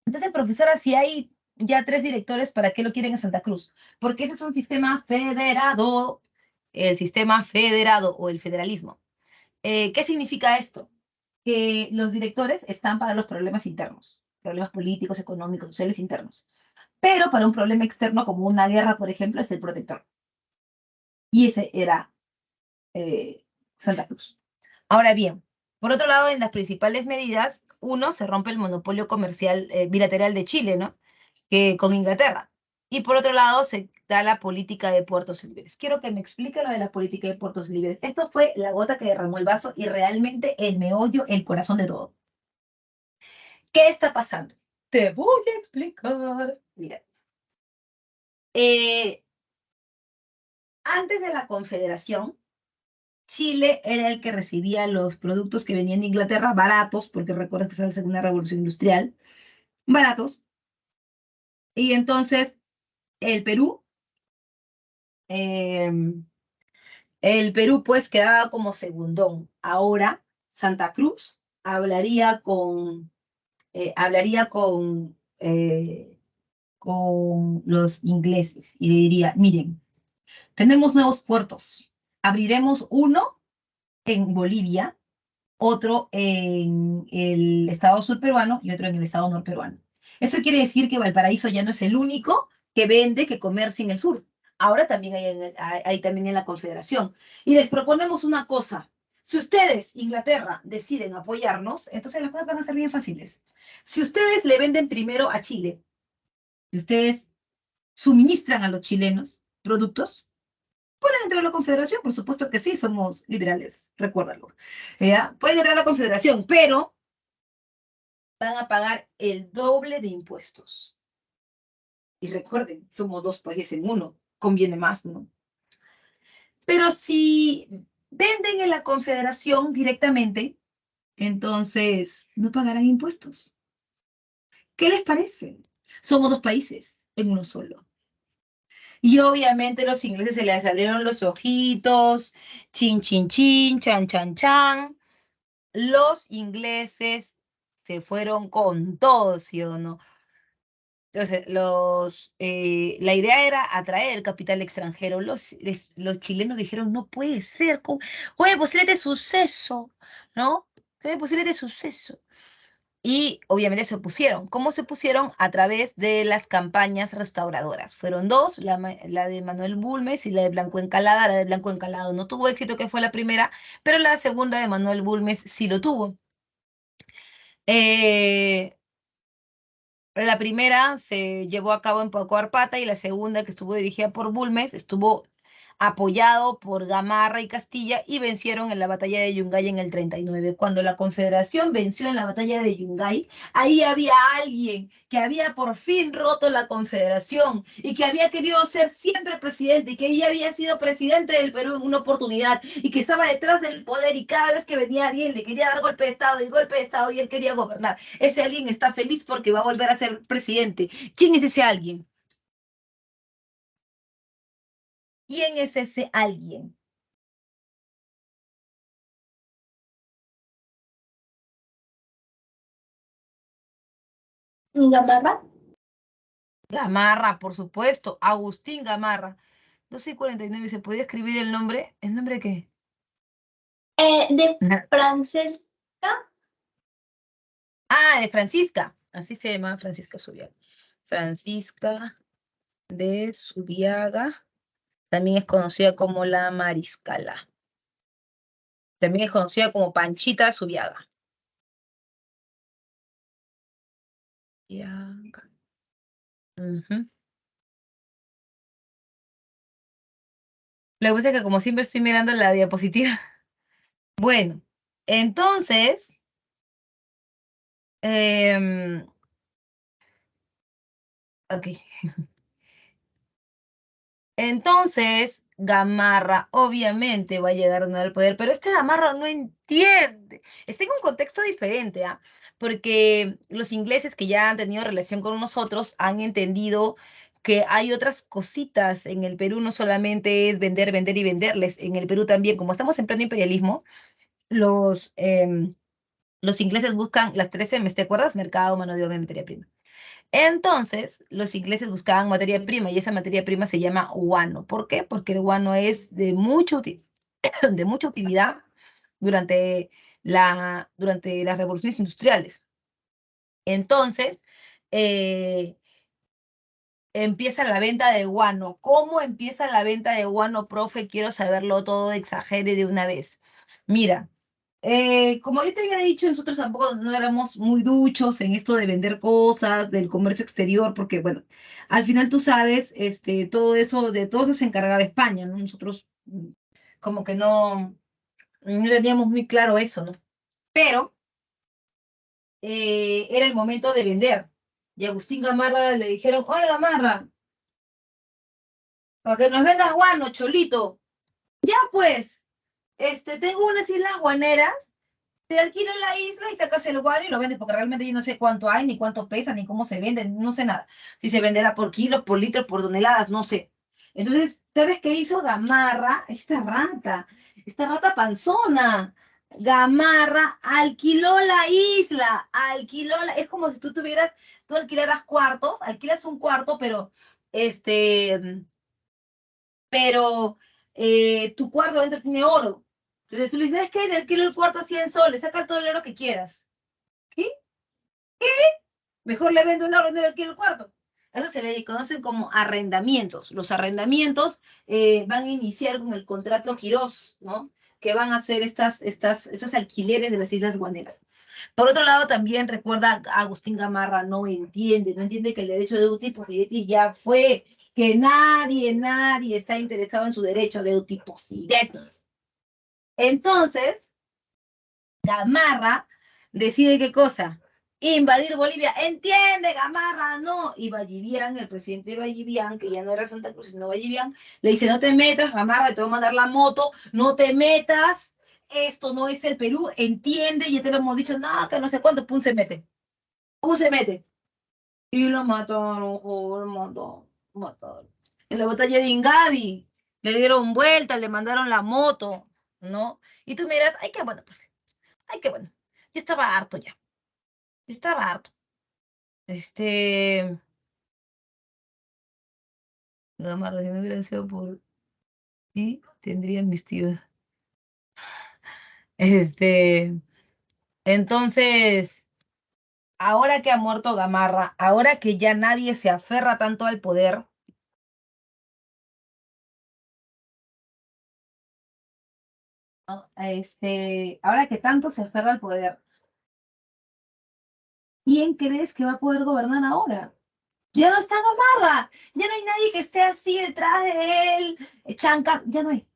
Entonces, profesora, si hay ya tres directores, ¿para qué lo quieren en Santa Cruz? Porque ese es un sistema federado, el sistema federado o el federalismo. ¿Qué significa esto? Que los directores están para los problemas internos, problemas políticos, económicos, sociales internos. Pero para un problema externo como una guerra, por ejemplo, es el protector. Y ese era Santa Cruz. Ahora bien, por otro lado, en las principales medidas, uno, se rompe el monopolio comercial bilateral de Chile, ¿no? Que con Inglaterra. Y por otro lado, se da la política de puertos libres. Quiero que me explique lo de la política de puertos libres. Esto fue la gota que derramó el vaso y realmente el meollo, el corazón de todo. ¿Qué está pasando? Te voy a explicar. Mira, antes de la Confederación, Chile era el que recibía los productos que venían de Inglaterra baratos, porque recuerdas que es la Segunda Revolución Industrial, baratos. Y entonces el eh, Perú pues quedaba como segundón. Ahora Santa Cruz hablaría con los ingleses y le diría, miren, tenemos nuevos puertos, abriremos uno en Bolivia, otro en el estado surperuano y otro en el estado norperuano. Eso quiere decir que Valparaíso ya no es el único que vende, que comercia en el sur. Ahora también hay también en la Confederación. Y les proponemos una cosa. Si ustedes, Inglaterra, deciden apoyarnos, entonces las cosas van a ser bien fáciles. Si ustedes le venden primero a Chile, si ustedes suministran a los chilenos productos, ¿pueden entrar a la Confederación? Por supuesto que sí, somos liberales, recuérdalo. ¿Ya? Pueden entrar a la Confederación, pero van a pagar el doble de impuestos. Y recuerden, somos dos países en uno, conviene más, ¿no? Pero si venden en la Confederación directamente, entonces no pagarán impuestos. ¿Qué les parece? Somos dos países en uno solo. Y obviamente los ingleses se les abrieron los ojitos, chin, chin, chin, chan, chan, chan. Los ingleses se fueron con todo, ¿sí o no? Entonces, la idea era atraer capital extranjero. Los chilenos dijeron, no puede ser, oye, pues este suceso, ¿no? Pues este suceso. Y obviamente se opusieron. ¿Cómo se opusieron? A través de las campañas restauradoras. Fueron dos, la de Manuel Bulnes y la de Blanco Encalada. La de Blanco Encalado no tuvo éxito, que fue la primera, pero la segunda de Manuel Bulnes sí lo tuvo. Eh, la primera se llevó a cabo en Paco Arpata y la segunda, que estuvo dirigida por Bulnes, estuvo apoyado por Gamarra y Castilla y vencieron en la batalla de Yungay en el 39. Cuando la Confederación venció en la batalla de Yungay, ahí había alguien que había por fin roto la Confederación y que había querido ser siempre presidente y que ya había sido presidente del Perú en una oportunidad y que estaba detrás del poder y cada vez que venía alguien le quería dar golpe de Estado y golpe de Estado y él quería gobernar. Ese alguien está feliz porque va a volver a ser presidente. ¿Quién es ese alguien? ¿Quién es ese alguien? Gamarra. Gamarra, por supuesto, Agustín Gamarra. 12:49, ¿se podía escribir el nombre? ¿El nombre qué? De Ajá. Francesca. Ah, de Francisca. Así se llama Francisca Subiaga. Francisca de Subiaga. También es conocida como la Mariscala. También es conocida como Panchita Subiaga. Subiaga. Ujú. Lo que pasa es que como siempre estoy mirando la diapositiva. Bueno, entonces, ok. Entonces, Gamarra obviamente va a llegar a ganar el poder, pero este Gamarra no entiende. Está en un contexto diferente, ¿ah? Porque los ingleses que ya han tenido relación con nosotros han entendido que hay otras cositas en el Perú, no solamente es vender, vender y venderles. En el Perú también, como estamos en pleno imperialismo, los ingleses buscan las 3 M's, ¿te acuerdas? Mercado, mano de obra y materia prima. Entonces, los ingleses buscaban materia prima y esa materia prima se llama guano. ¿Por qué? Porque el guano es de de mucha utilidad durante durante las revoluciones industriales. Entonces, eh, empieza la venta de guano. ¿Cómo empieza la venta de guano, profe? Quiero saberlo todo, exagere de una vez. Mira, como yo te había dicho, nosotros tampoco no éramos muy duchos en esto de vender cosas, del comercio exterior, porque bueno, al final tú sabes, de todo eso se encargaba España, ¿no? Nosotros como que no teníamos muy claro eso, ¿no? Pero era el momento de vender. Y a Agustín Gamarra le dijeron, oye Gamarra, para que nos vendas guano, cholito. Ya pues, tengo unas islas guaneras, te alquilo la isla y sacas el guano y lo vendes, porque realmente yo no sé cuánto hay, ni cuánto pesa, ni cómo se vende, no sé nada. Si se venderá por kilos, por litros, por toneladas, no sé. Entonces, ¿sabes qué hizo Gamarra? Esta rata panzona. Gamarra alquiló la isla, es como si tú alquilaras cuartos, alquilas un cuarto, pero tu cuarto dentro tiene oro. Entonces tú le dices, ¿sabes qué? Le alquilo el cuarto a 100 soles, saca todo el oro que quieras. ¿Qué? Mejor le vendo el oro y no le alquilo el cuarto. Eso se le conocen como arrendamientos. Los arrendamientos van a iniciar con el contrato Quirós, ¿no? Que van a hacer estos alquileres de las Islas Guaneras. Por otro lado, también recuerda a Agustín Gamarra, no entiende que el derecho de uti possidetis ya fue, que nadie está interesado en su derecho de uti possidetis. Entonces, Gamarra decide qué cosa, invadir Bolivia. ¿Entiende, Gamarra? No. Y Vallivian, el presidente de Vallivian, que ya no era Santa Cruz, sino Vallivian, le dice, no te metas, Gamarra, te voy a mandar la moto, no te metas, esto no es el Perú, entiende, ya te lo hemos dicho, no, que no sé cuánto, pum, se mete. Pum, se mete. Y lo mataron, joder, mataron. En la batalla de Ingavi, le dieron vuelta, le mandaron la moto, ¿no? Y tú miras, ay, qué bueno, profe. Ay, qué bueno. Yo estaba harto ya. Yo estaba harto. Este, Gamarra, si no hubiera sido por ti, tendrían mis tíos. Entonces, ahora que ha muerto Gamarra, ahora que ya nadie se aferra tanto al poder, ¿no? Ahora que tanto se aferra al poder, ¿quién crees que va a poder gobernar ahora? Ya no está Gamarra, ya no hay nadie que esté así detrás de él, chanca, ya no hay.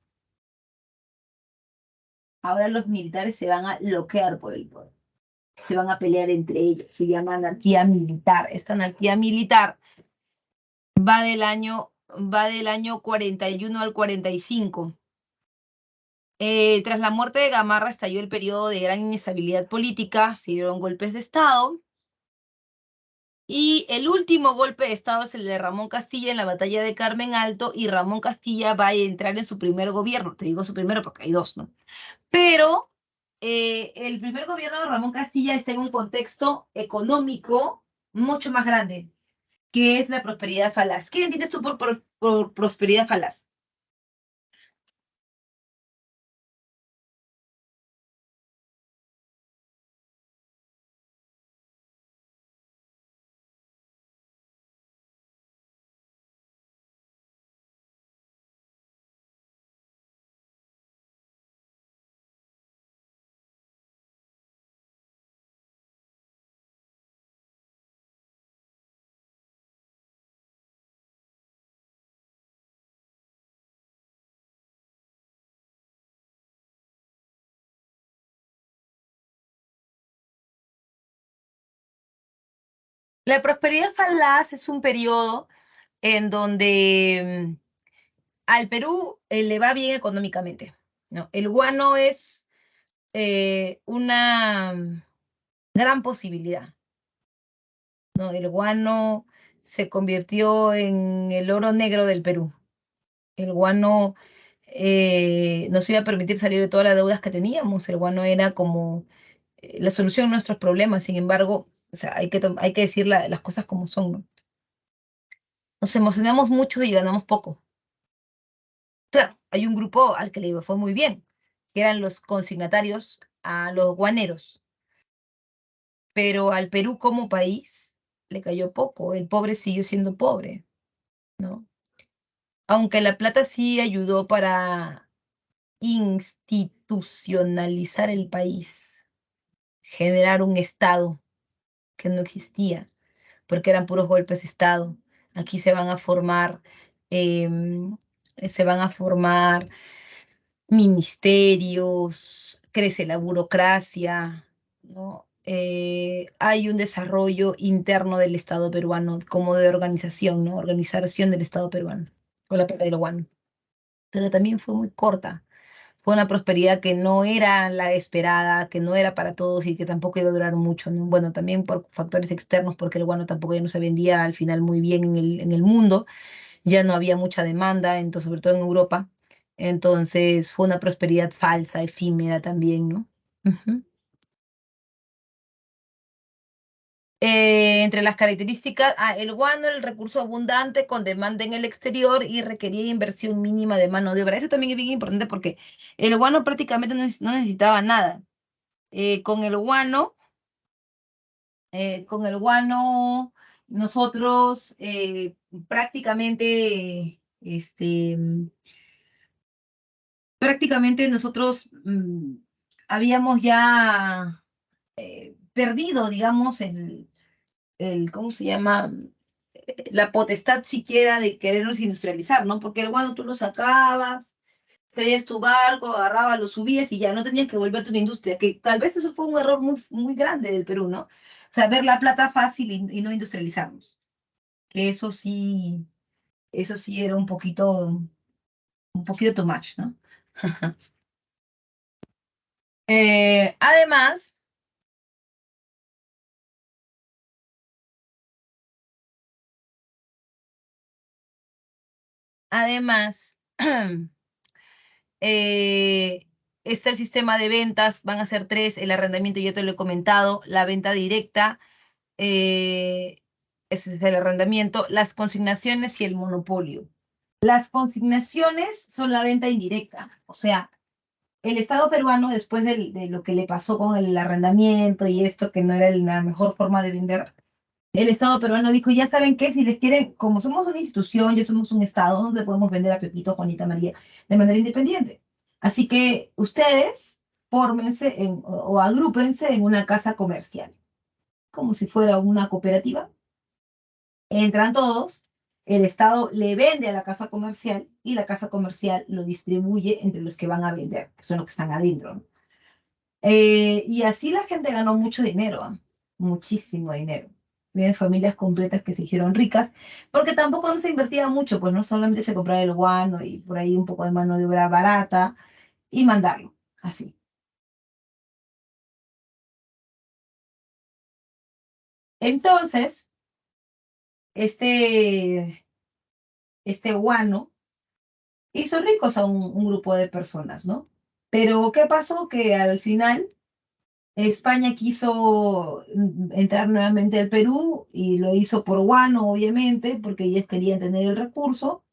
Ahora los militares se van a loquear por el poder, se van a pelear entre ellos, se llama anarquía militar. Esta anarquía militar va del año 41 al 45. Tras la muerte de Gamarra estalló el periodo de gran inestabilidad política, se dieron golpes de Estado, y el último golpe de Estado es el de Ramón Castilla en la batalla de Carmen Alto, y Ramón Castilla va a entrar en su primer gobierno. Te digo su primero porque hay dos, ¿no? Pero el primer gobierno de Ramón Castilla está en un contexto económico mucho más grande, que es la prosperidad falaz. ¿Qué entiendes tú por prosperidad falaz? La prosperidad falaz es un periodo en donde al Perú le va bien económicamente, ¿no? El guano es una gran posibilidad, ¿no? El guano se convirtió en el oro negro del Perú. El guano nos iba a permitir salir de todas las deudas que teníamos. El guano era como la solución a nuestros problemas. Sin embargo, o sea, hay que decir las cosas como son, ¿no? Nos emocionamos mucho y ganamos poco. Claro, hay un grupo al que le fue muy bien, que eran los consignatarios a los guaneros, pero al Perú como país le cayó poco. El pobre siguió siendo pobre, ¿no? Aunque la plata sí ayudó para institucionalizar el país, generar un Estado que no existía, porque eran puros golpes de Estado. Aquí em, se van a formar ministerios, crece la burocracia, ¿no? Hay un desarrollo interno del Estado peruano, como de organización, ¿no? Organización del Estado peruano, con la plata de lo guano. Pero también fue muy corta. Fue una prosperidad que no era la esperada, que no era para todos y que tampoco iba a durar mucho, ¿no? Bueno, también por factores externos, porque el guano tampoco ya no se vendía al final muy bien en el mundo, ya no había mucha demanda, entonces, sobre todo en Europa. Entonces fue una prosperidad falsa, efímera también, ¿no? Ujú. Entre las características, el guano era el recurso abundante con demanda en el exterior y requería inversión mínima de mano de obra. Eso también es bien importante porque el guano prácticamente no necesitaba nada. Eh, con el guano, con el guano nosotros prácticamente nosotros habíamos ya perdido, digamos, ¿cómo se llama? La potestad siquiera de querernos industrializar, ¿no? Porque el guano tú lo sacabas, traías tu barco, agarrabas, lo subías y ya no tenías que volverte una industria, que tal vez eso fue un error muy, muy grande del Perú, ¿no? O sea, ver la plata fácil y no industrializarnos. Que eso sí era un poquito too much, ¿no? Además, además, eh, está el sistema de ventas, van a ser tres: el arrendamiento, ya te lo he comentado, la venta directa, ese es el arrendamiento, las consignaciones y el monopolio. Las consignaciones son la venta indirecta, o sea, el Estado peruano, después de lo que le pasó con el arrendamiento y esto, que no era la mejor forma de vender, el Estado peruano dijo, ya saben qué, si les quieren, como somos una institución, ya somos un Estado, donde podemos vender a Pepito, Juanita, María, de manera independiente. Así que ustedes fórmense o agrúpense en una casa comercial, como si fuera una cooperativa. Entran todos, el Estado le vende a la casa comercial y la casa comercial lo distribuye entre los que van a vender, que son los que están adentro, ¿no? Y así la gente ganó mucho dinero, ¿ah? Muchísimo dinero. Vienen familias completas que se hicieron ricas, porque tampoco no se invertía mucho, pues no solamente se compraba el guano y por ahí un poco de mano de obra barata y mandarlo, así. Entonces, este, este guano hizo ricos a un grupo de personas, ¿no? Pero ¿qué pasó? Que al final España quiso entrar nuevamente al Perú y lo hizo por guano, obviamente, porque ellos querían tener el recurso.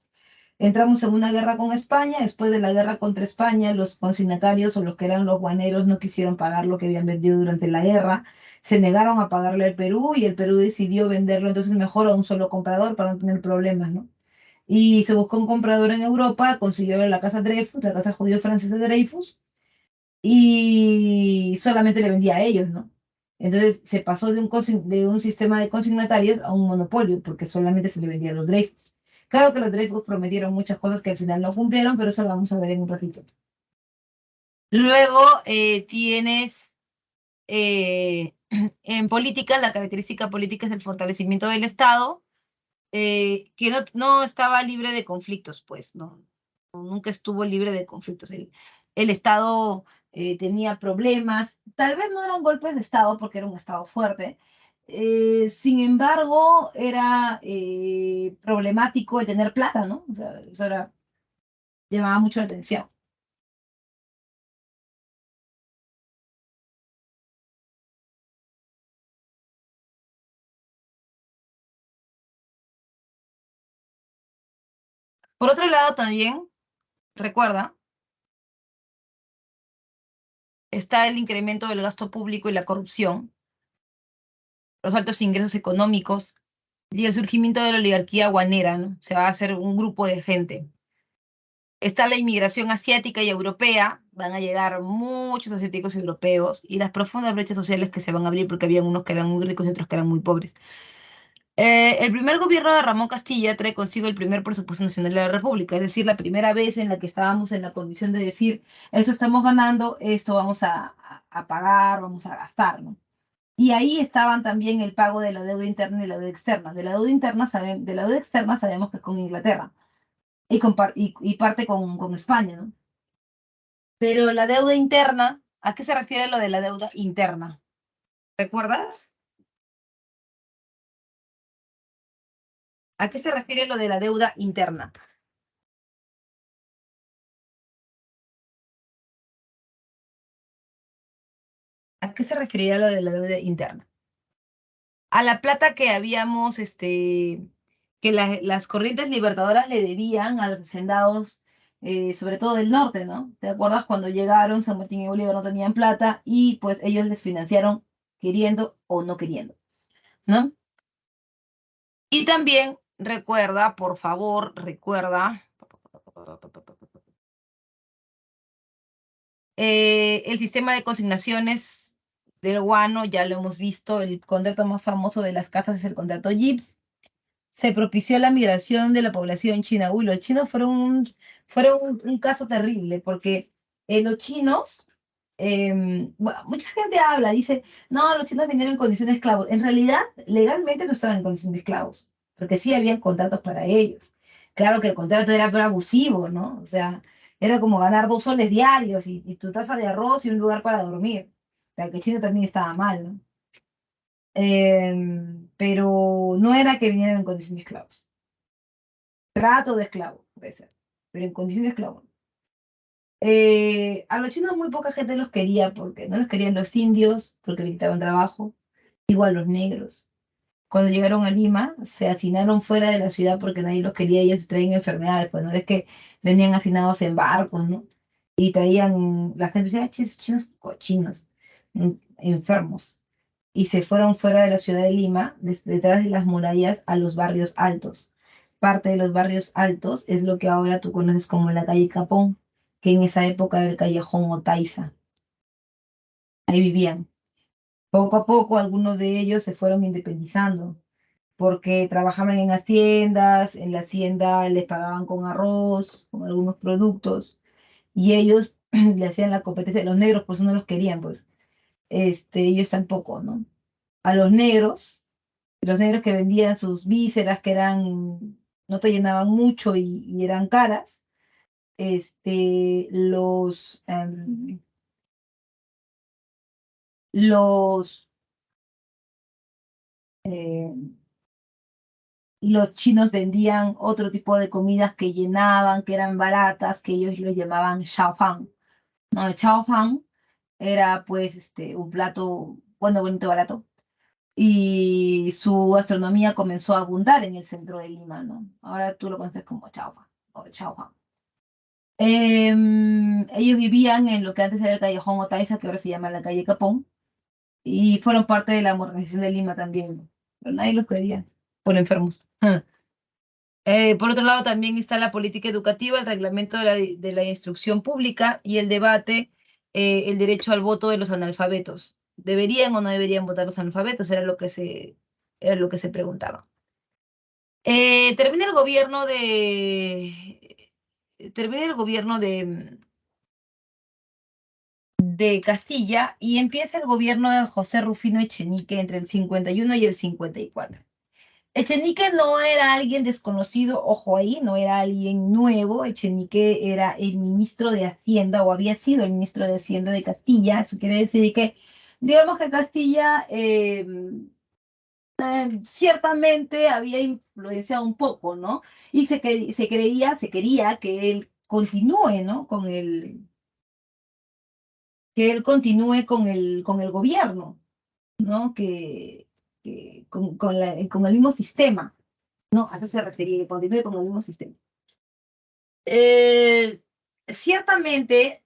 Entramos en una guerra con España. Después de la guerra contra España, los consignatarios o los que eran los guaneros no quisieron pagar lo que habían vendido durante la guerra. Se negaron a pagarle al Perú y el Perú decidió venderlo entonces mejor a un solo comprador para no tener problemas, ¿no? Y se buscó un comprador en Europa, consiguió la casa Dreyfus, la casa judío-francesa Dreyfus, y solamente le vendía a ellos, ¿no? Entonces se pasó de un sistema de consignatarios a un monopolio, porque solamente se le vendía a los Dreyfus. Claro que los Dreyfus prometieron muchas cosas que al final no cumplieron, pero eso lo vamos a ver en un ratito. Luego tienes en política, la característica política es el fortalecimiento del Estado, que no estaba libre de conflictos, pues, ¿no? Nunca estuvo libre de conflictos. El Estado tenía problemas, tal vez no eran golpes de Estado porque era un Estado fuerte, sin embargo, era problemático el tener plata, ¿no? O sea, eso llamaba mucho la atención. Por otro lado, también, recuerda, está el incremento del gasto público y la corrupción, los altos ingresos económicos y el surgimiento de la oligarquía guanera, ¿no? Se va a hacer un grupo de gente. Está la inmigración asiática y europea, van a llegar muchos asiáticos y europeos, y las profundas brechas sociales que se van a abrir porque había unos que eran muy ricos y otros que eran muy pobres. El primer gobierno de Ramón Castilla trae consigo el primer presupuesto nacional de la República, es decir, la primera vez en la que estábamos en la condición de decir, eso estamos ganando, esto vamos a pagar, vamos a gastar, ¿no? Y ahí estaban también el pago de la deuda interna y la deuda externa. De la deuda externa sabemos que es con Inglaterra y parte con España, ¿no? Pero la deuda interna, ¿a qué se refiere lo de la deuda interna? ¿Recuerdas? ¿A qué se refiere lo de la deuda interna? ¿A qué se refería lo de la deuda interna? A la plata que habíamos, que las corrientes libertadoras le debían a los hacendados, sobre todo del norte, ¿no? ¿Te acuerdas cuando llegaron, San Martín y Bolívar no tenían plata y pues ellos les financiaron queriendo o no queriendo, ¿no? Y también recuerda, por favor, recuerda el sistema de consignaciones del guano, ya lo hemos visto, el contrato más famoso de las casas es el contrato Gibbs. Se propició la migración de la población china. Uy, los chinos fueron un caso terrible porque los chinos, bueno, mucha gente habla, dice, no, los chinos vinieron en condición de esclavos. En realidad, legalmente no estaban en condición de esclavos, porque sí habían contratos para ellos. Claro que el contrato era pero abusivo, ¿no? O sea, era como ganar 2 soles diarios y tu taza de arroz y un lugar para dormir. O sea, que China también estaba mal, ¿no? Pero no era que vinieran en condición de esclavos. Trato de esclavo, puede ser, pero en condición de esclavo. A los chinos muy poca gente los quería porque no los querían los indios, porque le quitaban trabajo, igual los negros. cuando llegaron a Lima, se hacinaron fuera de la ciudad porque nadie los quería, ellos traían enfermedades, pues no es que venían hacinados en barcos, ¿no? Y traían, la gente decía, "Ah, chinos cochinos, enfermos". Y se fueron fuera de la ciudad de Lima, detrás de las murallas, a los barrios altos. Parte de los barrios altos es lo que ahora tú conoces como la calle Capón, que en esa época era el callejón Otaiza. Ahí vivían. Poco a poco algunos de ellos se fueron independizando porque trabajaban en haciendas, en la hacienda les pagaban con arroz, con algunos productos, y ellos le hacían la competencia a los negros, por eso no los querían, pues, ellos tampoco, ¿no? A los negros que vendían sus vísceras, que eran, no te llenaban mucho y eran caras, este, los, eh, los chinos vendían otro tipo de comidas que llenaban, que eran baratas, que ellos lo llamaban xiaofang, ¿no? El xiaofang era pues un plato, bueno, bonito, barato. Y su gastronomía comenzó a abundar en el centro de Lima, ¿no? Ahora tú lo conoces como xiaofang o xiaofang. Ellos vivían en lo que antes era el callejón Otaiza, que ahora se llama la calle Capón, y fueron parte de la modernización de Lima también, ¿no? Pero nadie los quería por enfermos. Por otro lado, también está la política educativa, el reglamento de la instrucción pública y el debate, el derecho al voto de los analfabetos. ¿Deberían o no deberían votar los analfabetos? Era lo que se preguntaba. Termina el gobierno de Castilla y empieza el gobierno de José Rufino Echenique entre el 51 y el 54. Echenique no era alguien desconocido, ojo ahí, no era alguien nuevo. Echenique era el ministro de Hacienda o había sido el ministro de Hacienda de Castilla. Eso quiere decir que, digamos que Castilla ciertamente había influenciado un poco, ¿no? Y se quería que él continúe, ¿no? Que él continúe con el gobierno, ¿no? Con el mismo sistema. No, a eso se refería, que continúe con el mismo sistema. Eh, ciertamente,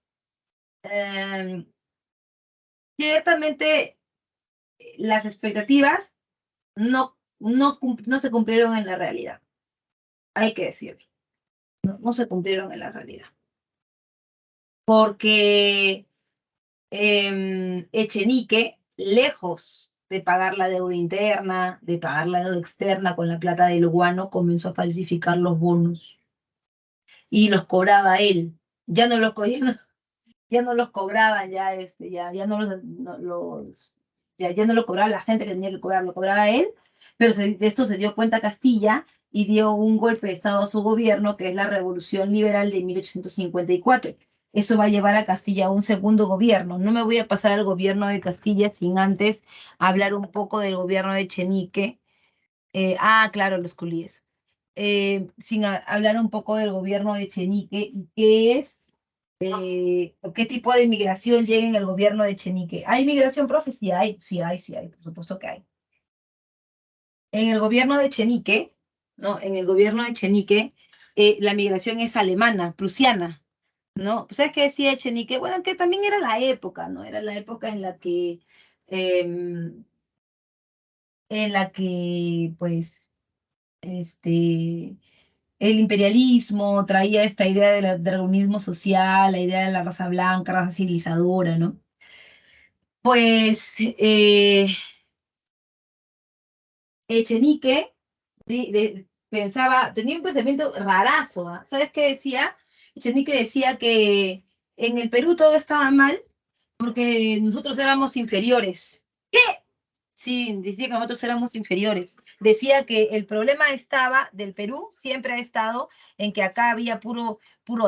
eh, ciertamente las expectativas no se cumplieron en la realidad, hay que decirlo, no se cumplieron en la realidad, porque Echenique, lejos de pagar la deuda interna, de pagar la deuda externa con la plata del guano, comenzó a falsificar los bonos y los cobraba él. Ya no los, ya no los cobraban, ya no ya no lo cobraba la gente que tenía que cobrar, lo cobraba él, pero de esto se dio cuenta Castilla y dio un golpe de Estado a su gobierno, que es la Revolución Liberal de 1854. Eso va a llevar a Castilla a un segundo gobierno. No me voy a pasar al gobierno de Castilla sin antes hablar un poco del gobierno de Echenique. Claro, los culíes. Sin hablar un poco del gobierno de Echenique, que es qué tipo de inmigración llega en el gobierno de Echenique. ¿Hay migración, profe? Sí hay, por supuesto que hay. En el gobierno de Echenique, ¿no? En el gobierno de Echenique, la migración es alemana, prusiana, ¿no? ¿Sabes qué decía Echenique? Bueno, que también era la época, ¿no? Era la época pues, el imperialismo traía esta idea del darwinismo social, la idea de la raza blanca, raza civilizadora, ¿no? Pues Echenique pensaba, tenía un pensamiento rarazo, ¿ah? ¿Sabes qué decía? Echenique decía que en el Perú todo estaba mal porque nosotros éramos inferiores. ¿Qué? Sí, decía que nosotros éramos inferiores. Decía que el problema del Perú, siempre ha estado en que acá había puro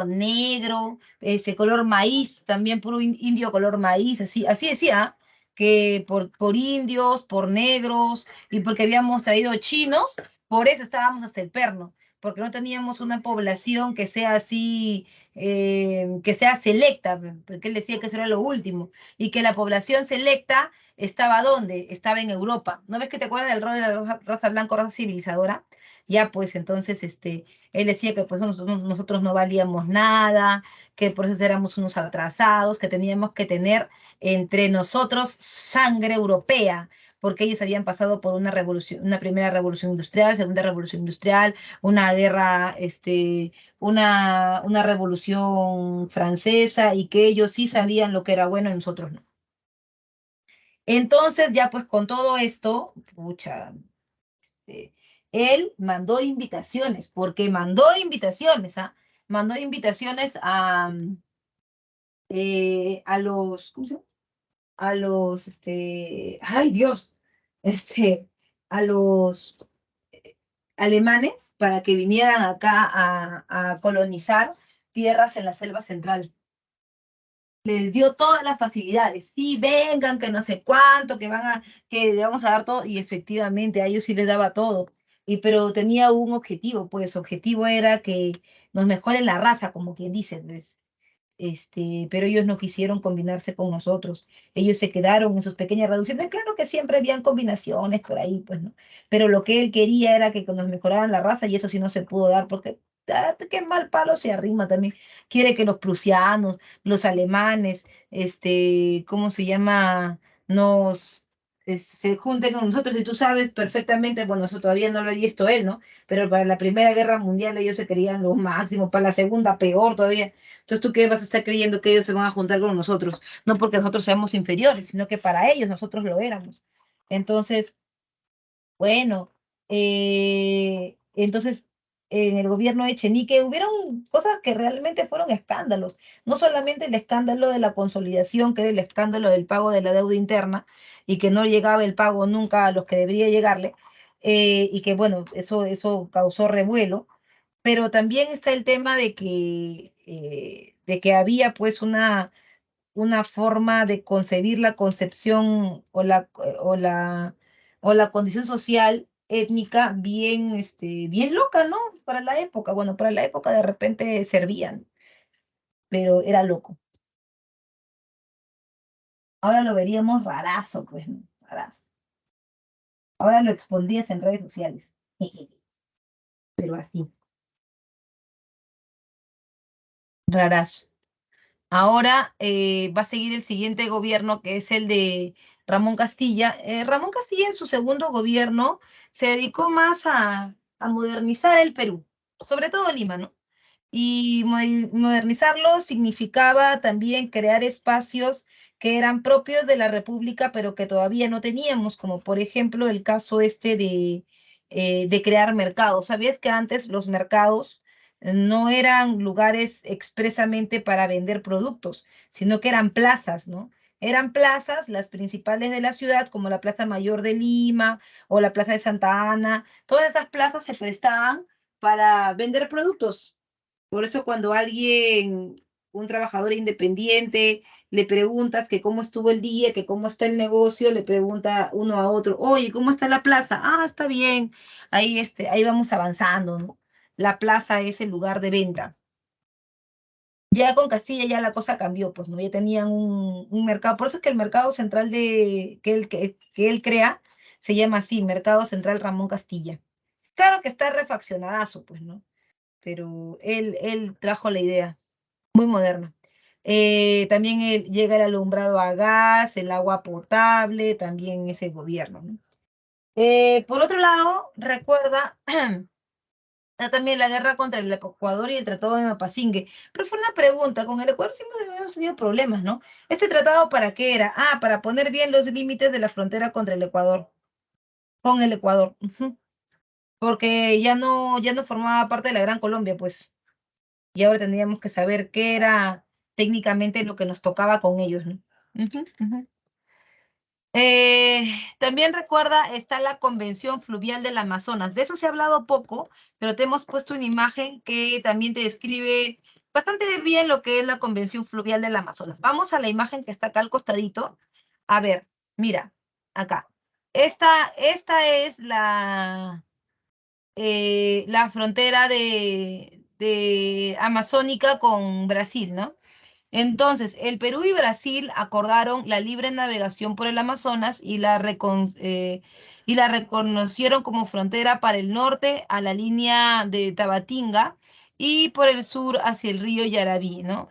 negro, ese color maíz, también puro indio color maíz, así decía, que por indios, por negros, y porque habíamos traído chinos, por eso estábamos hasta el perno. porque no teníamos una población que sea así, que sea selecta, porque él decía que eso era lo último, y que la población selecta estaba ¿dónde? Estaba en Europa. ¿No ves que te acuerdas del rol de la raza blanca, raza civilizadora? Ya, pues entonces, él decía que pues nosotros no valíamos nada, que por eso éramos unos atrasados, que teníamos que tener entre nosotros sangre europea, porque ellos habían pasado por una revolución, una primera revolución industrial, segunda revolución industrial, una guerra, una revolución francesa, y que ellos sí sabían lo que era bueno y nosotros no. Entonces, ya pues con todo esto, pucha, eh, él mandó invitaciones, porque mandó invitaciones, ¿ah? Mandó invitaciones a los, ¿cómo se llama? A los, ay Dios, este, a los alemanes para que vinieran acá a colonizar tierras en la selva central. Les dio todas las facilidades. Sí, vengan, que no sé cuánto, que le vamos a dar todo. Y efectivamente a ellos sí les daba todo. Pero tenía un objetivo, pues su objetivo era que nos mejoren la raza, como quien dice, pues. Pero ellos no quisieron combinarse con nosotros. Ellos se quedaron en sus pequeñas reducciones. Claro que siempre habían combinaciones por ahí, pues, ¿no? Pero lo que él quería era que nos mejoraran la raza, y eso sí no se pudo dar porque qué mal palo se arrima también. Quiere que los prusianos, los alemanes, ¿cómo se llama? Nos se junten con nosotros, y tú sabes perfectamente, bueno, eso todavía no lo ha visto él, ¿no? Pero para la Primera Guerra Mundial ellos se querían lo máximo, para la Segunda peor todavía. Entonces, ¿tú qué vas a estar creyendo que ellos se van a juntar con nosotros? No porque nosotros seamos inferiores, sino que para ellos nosotros lo éramos. Entonces, bueno, entonces en el gobierno de Echenique hubieron cosas que realmente fueron escándalos. No solamente el escándalo de la consolidación, que era el escándalo del pago de la deuda interna, y que no llegaba el pago nunca a los que debería llegarle, y que bueno, eso causó revuelo, pero también está el tema de que había pues una forma de concebir la concepción o la condición social étnica bien, bien loca, ¿no? Para la época. Bueno, para la época de repente servían, pero era loco. Ahora lo veríamos rarazo, pues, ¿no? Rarazo. Ahora lo expondrías en redes sociales. Pero así, rarazo. Ahora va a seguir el siguiente gobierno, que es el de Ramón Castilla. Ramón Castilla en su segundo gobierno se dedicó más a modernizar el Perú, sobre todo Lima, ¿no? Y modernizarlo significaba también crear espacios que eran propios de la República, pero que todavía no teníamos, como por ejemplo el caso de crear mercados. ¿Sabías que antes los mercados no eran lugares expresamente para vender productos, sino que eran plazas, ¿no? Eran plazas, las principales de la ciudad, como la Plaza Mayor de Lima o la Plaza de Santa Ana. Todas esas plazas se prestaban para vender productos. Por eso cuando alguien, un trabajador independiente, le preguntas que cómo estuvo el día, que cómo está el negocio, le pregunta uno a otro, oye, ¿cómo está la plaza? Ah, está bien, ahí vamos avanzando, ¿no? La plaza es el lugar de venta. Ya con Castilla ya la cosa cambió, pues, ¿no? Ya tenían un mercado, por eso es que el mercado central que él crea se llama así, Mercado Central Ramón Castilla. Claro que está refaccionadazo, pues, ¿no? Pero él trajo la idea, muy moderna. También llega el alumbrado a gas, el agua potable, también ese gobierno, ¿no? Por otro lado, recuerda también la guerra contra el Ecuador y el Tratado de Mapasingue. Pero fue una pregunta, con el Ecuador siempre hemos tenido problemas, ¿no? ¿Este tratado para qué era? Ah, para poner bien los límites de la frontera contra el Ecuador, con el Ecuador. Ujú. Porque ya no formaba parte de la Gran Colombia, pues. Y ahora tendríamos que saber qué era técnicamente lo que nos tocaba con ellos, ¿no? Ujú, ujú. También recuerda, está la Convención Fluvial del Amazonas. De eso se ha hablado poco, pero te hemos puesto una imagen que también te describe bastante bien lo que es la Convención Fluvial del Amazonas. Vamos a la imagen que está acá al costadito. A ver, mira, acá. Esta es la frontera de amazónica con Brasil, ¿no? Entonces, el Perú y Brasil acordaron la libre navegación por el Amazonas y la reconocieron como frontera para el norte a la línea de Tabatinga y por el sur hacia el río Yarabí, ¿no?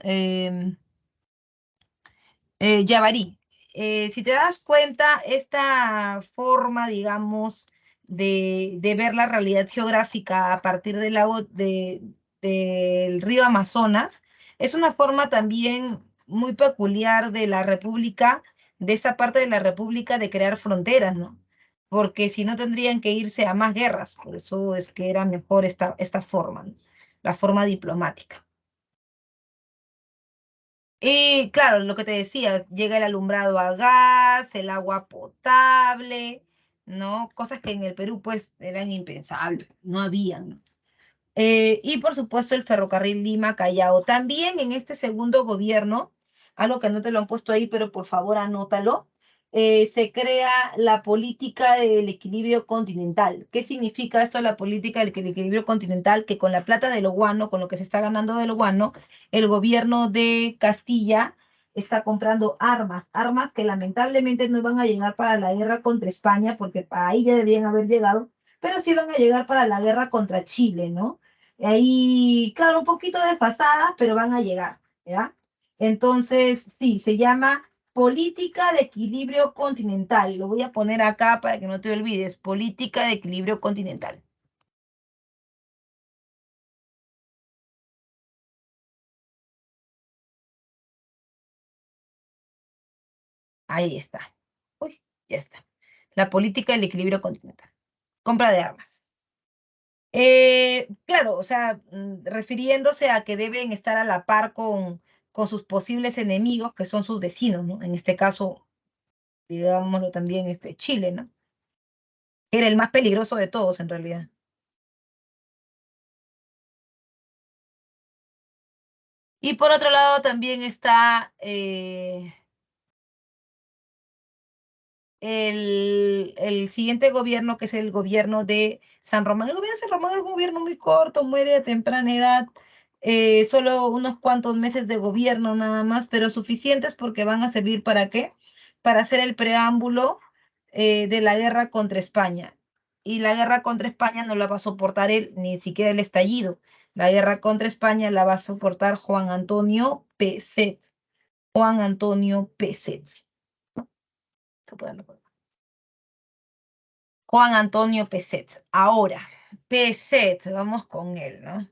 Yavarí. Si te das cuenta, esta forma, digamos, de ver la realidad geográfica a partir del río Amazonas, es una forma también muy peculiar de la República, de esa parte de la República de crear fronteras, ¿no? Porque si no tendrían que irse a más guerras, por eso es que era mejor esta forma, ¿no? La forma diplomática. Y claro, lo que te decía, llega el alumbrado a gas, el agua potable, ¿no? Cosas que en el Perú pues eran impensables, no habían, ¿no? Y por supuesto el ferrocarril Lima-Callao. También en este segundo gobierno, algo que no te lo han puesto ahí, pero por favor anótalo, se crea la política del equilibrio continental. ¿Qué significa esto, la política del equilibrio continental? Que con la plata de lo guano, con lo que se está ganando de lo guano, el gobierno de Castilla está comprando armas que lamentablemente no van a llegar para la guerra contra España, porque para ahí ya debían haber llegado, pero sí van a llegar para la guerra contra Chile, ¿no? Ahí, claro, un poquito desfasadas, pero van a llegar, ¿ya? Entonces, sí, se llama política de equilibrio continental. Lo voy a poner acá para que no te olvides, política de equilibrio continental. Ahí está. Uy, ya está. La política del equilibrio continental. Compra de armas. Claro, o sea, refiriéndose a que deben estar a la par con sus posibles enemigos, que son sus vecinos, ¿no? En este caso, digámoslo también, Chile, ¿no? Era el más peligroso de todos, en realidad. Y por otro lado, también está el siguiente gobierno, que es el gobierno de San Román. El gobierno de San Román es un gobierno muy corto, muere a temprana edad, solo unos cuantos meses de gobierno nada más, pero suficientes porque van a servir ¿para qué? Para hacer el preámbulo de la guerra contra España. Y la guerra contra España no la va a soportar él, ni siquiera el estallido. La guerra contra España la va a soportar Juan Antonio Peset. Juan Antonio Peset. Se pueden recordar. Juan Antonio Peset. Ahora, Peset, vamos con él, ¿no?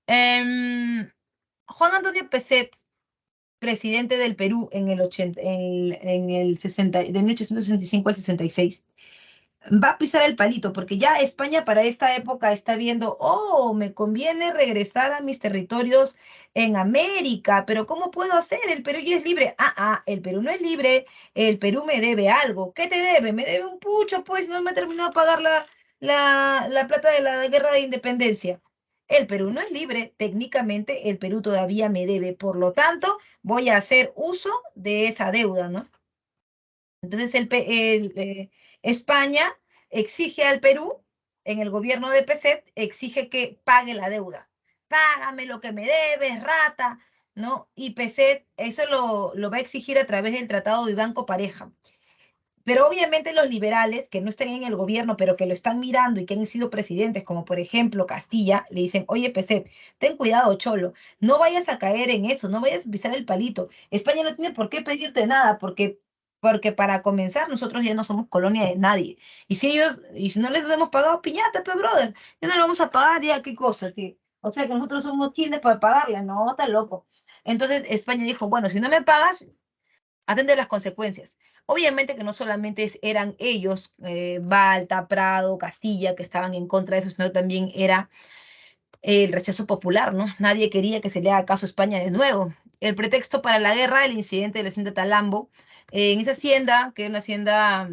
Juan Antonio Peset, presidente del Perú en el, 80, en el 60, de 1865 al 66, va a pisar el palito, porque ya España para esta época está viendo, oh, me conviene regresar a mis territorios en América, pero ¿cómo puedo hacer? El Perú ya es libre. El Perú no es libre, el Perú me debe algo. ¿Qué te debe? Me debe un pucho, pues no me ha terminado de pagar la plata de la guerra de independencia. El Perú no es libre, técnicamente el Perú todavía me debe, por lo tanto voy a hacer uso de esa deuda, ¿no? Entonces España exige al Perú, en el gobierno de Peset, exige que pague la deuda. Págame lo que me debes, rata, ¿no? Y Peset eso lo va a exigir a través del Tratado de Banco Pareja. Pero obviamente los liberales que no están en el gobierno, pero que lo están mirando y que han sido presidentes, como por ejemplo Castilla, le dicen, oye, Peset, ten cuidado, cholo, no vayas a caer en eso, no vayas a pisar el palito. España no tiene por qué pedirte nada, porque para comenzar nosotros ya no somos colonia de nadie. Y si no les hemos pagado, piñata, pe, brother, ya no le vamos a pagar, ya, qué cosa, o sea que nosotros somos quienes para pagarle, no, está loco. Entonces España dijo, bueno, si no me pagas, atende las consecuencias. Obviamente que no solamente eran ellos, Balta, Prado, Castilla, que estaban en contra de eso, sino también era el rechazo popular, ¿no? Nadie quería que se le haga caso a España de nuevo. El pretexto para la guerra, el incidente de la hacienda Talambo, en esa hacienda, que era una hacienda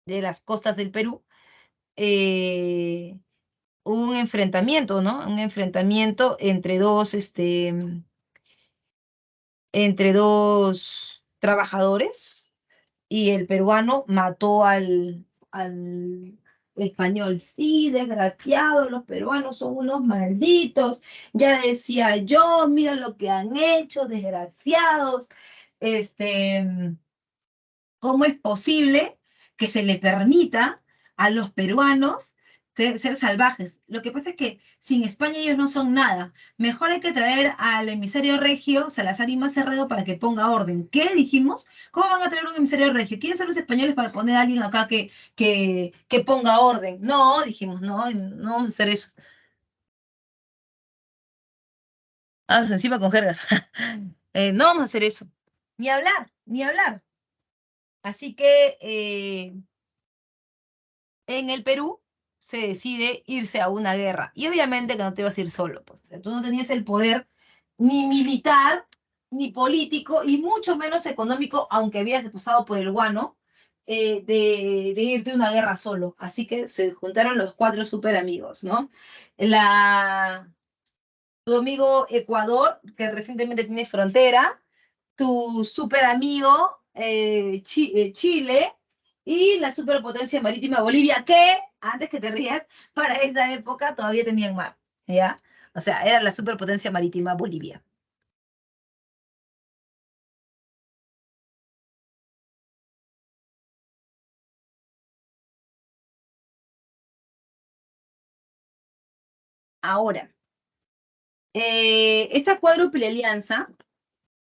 de las costas del Perú, eh, hubo un enfrentamiento, ¿no? Un enfrentamiento entre dos trabajadores y el peruano mató español, sí, desgraciados, los peruanos son unos malditos, ya decía yo, mira lo que han hecho, desgraciados, este, ¿cómo es posible que se le permita a los peruanos ser salvajes? Lo que pasa es que sin España ellos no son nada. Mejor hay que traer al emisario regio Salazar y Mazarredo para que ponga orden. ¿Qué dijimos? ¿Cómo van a traer un emisario regio? ¿Quiénes son los españoles para poner a alguien acá que ponga orden? No, dijimos, no, no vamos a hacer eso. Ah, encima con jergas. No vamos a hacer eso. Ni hablar, ni hablar. Así que en el Perú se decide irse a una guerra. Y obviamente que no te ibas a ir solo, pues. O sea, tú no tenías el poder ni militar, ni político, y mucho menos económico, aunque habías pasado por el guano, de irte a una guerra solo. Así que se juntaron los cuatro super amigos, ¿no? Tu amigo Ecuador, que recientemente tiene frontera, tu super amigo Chile y la superpotencia marítima Bolivia, que antes que te rías, para esa época todavía tenían mar, ¿ya? O sea, era la superpotencia marítima Bolivia. Ahora, esta cuádruple alianza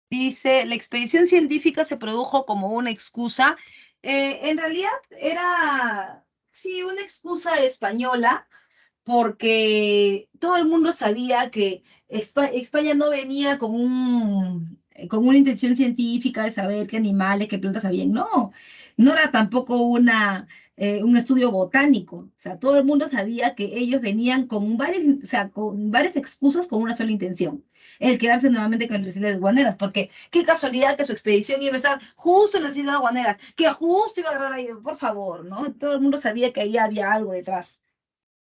dice, la expedición científica se produjo como una excusa. En realidad era, sí, una excusa española porque todo el mundo sabía que España no venía con una intención científica de saber qué animales, qué plantas habían, no, no era tampoco un estudio botánico, o sea, todo el mundo sabía que ellos venían con o sea, con varias excusas con una sola intención, el quedarse nuevamente con las Islas Guaneras, porque qué casualidad que su expedición iba a estar justo en las Islas Guaneras, que justo iba a agarrar ahí, por favor, ¿no? Todo el mundo sabía que ahí había algo detrás.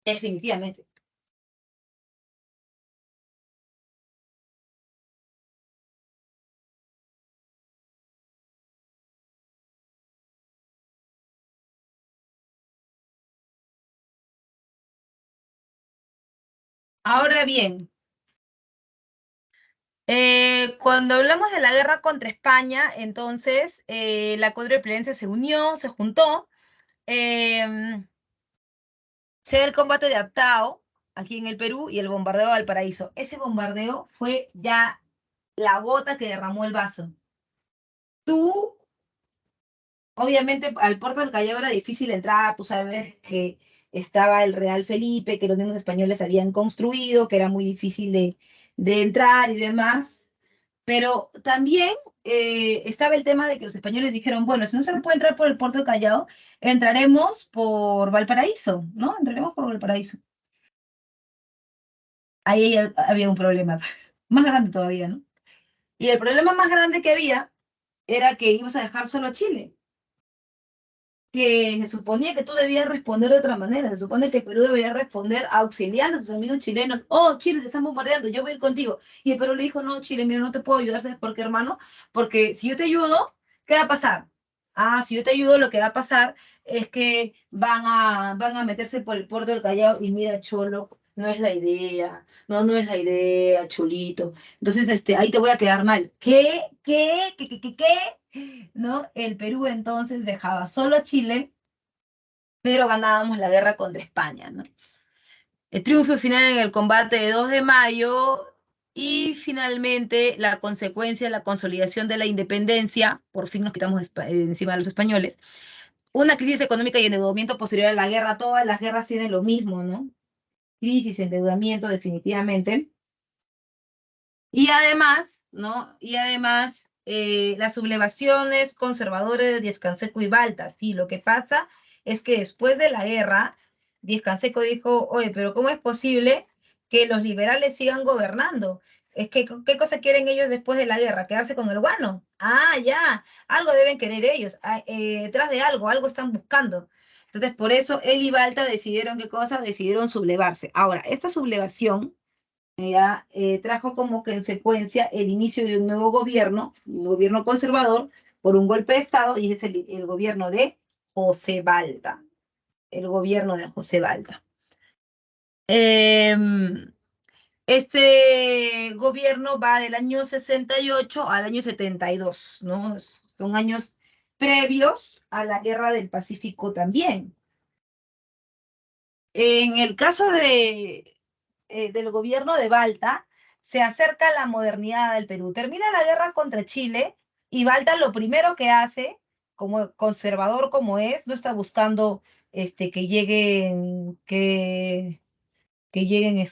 Definitivamente. Ahora bien, cuando hablamos de la guerra contra España, entonces la cuadriplegia se unió, se juntó, em, se da el combate de Aptao, aquí en el Perú, y el bombardeo de Valparaíso. Ese bombardeo fue ya la gota que derramó el vaso. Tú, obviamente, al puerto del Callao era difícil entrar, tú sabes que estaba el Real Felipe, que los mismos españoles habían construido, que era muy difícil de entrar y demás. Pero también estaba el tema de que los españoles dijeron, bueno, si no se puede entrar por el puerto de Callao, entraremos por Valparaíso, ¿no? Entraremos por Valparaíso. Ahí había un problema más grande todavía, ¿no? Y el problema más grande que había era que ibas a dejar solo a Chile, que se suponía que tú debías responder de otra manera, se supone que Perú debería responder auxiliando a sus amigos chilenos, oh, Chile, te están bombardeando, yo voy a ir contigo. Y el Perú le dijo, no, Chile, mira, no te puedo ayudar, ¿sabes por qué, hermano? Porque si yo te ayudo, ¿qué va a pasar? Ah, si yo te ayudo, lo que va a pasar es que van a meterse por el puerto del Callao y mira, Cholo, no es la idea, no, no es la idea, Cholito. Entonces, ahí te voy a quedar mal. ¿Qué? ¿Qué? ¿Qué? ¿Qué? ¿Qué? ¿Qué? ¿No? El Perú entonces dejaba solo a Chile, pero ganábamos la guerra contra España, ¿no? El triunfo final en el combate de 2 de mayo y finalmente la consecuencia, la consolidación de la independencia, por fin nos quitamos encima de los españoles, una crisis económica y endeudamiento posterior a la guerra, todas las guerras tienen lo mismo, ¿no? Crisis, endeudamiento, definitivamente. Y además, ¿no? Y además, las sublevaciones conservadoras de Díaz Canseco y Balta, sí, lo que pasa es que después de la guerra, Díaz Canseco dijo, oye, pero ¿cómo es posible que los liberales sigan gobernando? Es que, ¿qué cosa quieren ellos después de la guerra? ¿Quedarse con el guano? Ah, ya, algo deben querer ellos, detrás de algo están buscando. Entonces, por eso él y Balta decidieron, ¿qué cosa? Decidieron sublevarse. Ahora, esta sublevación ya trajo como consecuencia el inicio de un nuevo gobierno, un gobierno conservador, por un golpe de Estado, y ese es el gobierno de José Balta. el gobierno de José Balta. Este gobierno va del año 68 al año 72, ¿no? Son años previos a la Guerra del Pacífico también. En el caso del gobierno de Balta, se acerca la modernidad del Perú. Termina la guerra contra Chile y Balta lo primero que hace, como conservador como es, no está buscando que lleguen, que lleguen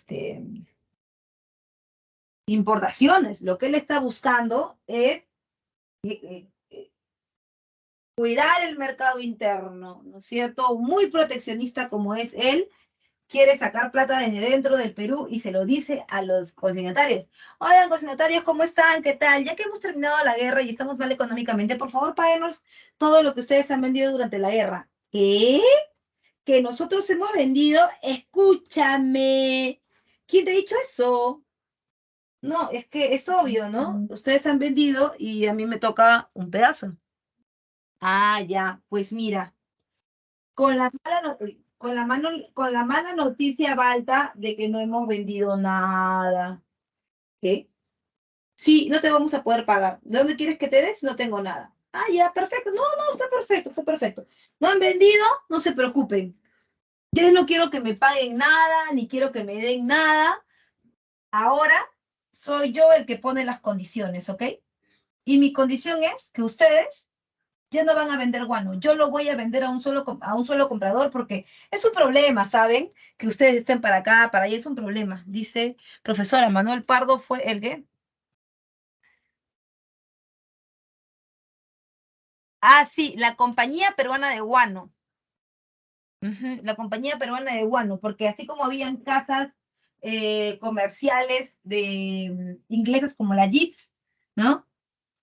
importaciones. Lo que él está buscando es cuidar el mercado interno, ¿no es cierto? Muy proteccionista como es él, quiere sacar plata desde dentro del Perú y se lo dice a los consignatarios. Oigan, consignatarios, ¿cómo están? ¿Qué tal? Ya que hemos terminado la guerra y estamos mal económicamente, por favor, páguenos todo lo que ustedes han vendido durante la guerra. ¿Qué? ¿Que nosotros hemos vendido? Escúchame. ¿Quién te ha dicho eso? No, es que es obvio, ¿no? Ustedes han vendido y a mí me toca un pedazo. Ah, ya, pues mira, con la con la mala noticia, Balta, de que no hemos vendido nada. ¿Qué? Sí, no te vamos a poder pagar. ¿De dónde quieres que te des? No tengo nada. Ah, ya, perfecto. No, no, está perfecto, está perfecto. No han vendido, no se preocupen. Yo no quiero que me paguen nada, ni quiero que me den nada. Ahora soy yo el que pone las condiciones, ¿ok? Y mi condición es que ustedes ya no van a vender guano. Yo lo voy a vender a un solo comprador porque es un problema, ¿saben? Que ustedes estén para acá, para allá, es un problema. Dice, profesora, Manuel Pardo fue el que... Ah, sí, la compañía peruana de guano. La compañía peruana de guano, porque así como habían casas comerciales de inglesas como la Jeeps, ¿no?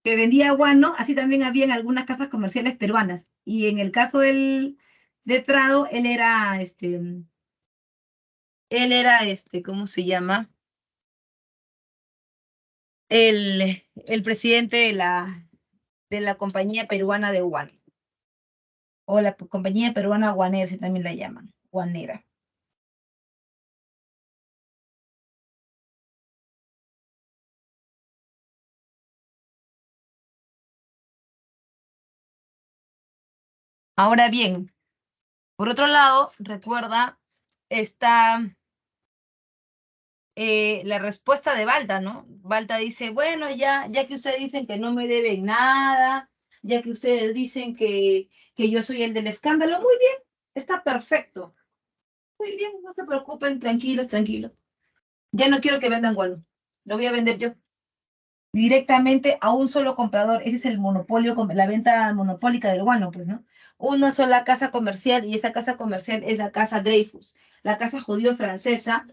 Que vendía guano, así también habían algunas casas comerciales peruanas. Y en el caso de Trado, ¿cómo se llama? El presidente de la compañía peruana de guano. O la compañía peruana guanera, si también la llaman, guanera. Ahora bien, por otro lado, recuerda, está la respuesta de Balta, ¿no? Balta dice, bueno, ya que ustedes dicen que no me deben nada, ya que ustedes dicen que yo soy el del escándalo, muy bien, está perfecto. Muy bien, no se preocupen, tranquilos, tranquilos. Ya no quiero que vendan guano, lo voy a vender yo directamente a un solo comprador. Ese es el monopolio, la venta monopólica del guano, pues, ¿no? Una sola casa comercial y esa casa comercial es la casa Dreyfus, la casa judío-francesa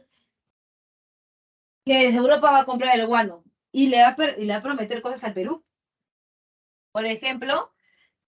que desde Europa va a comprar el guano y y le va a prometer cosas al Perú. Por ejemplo,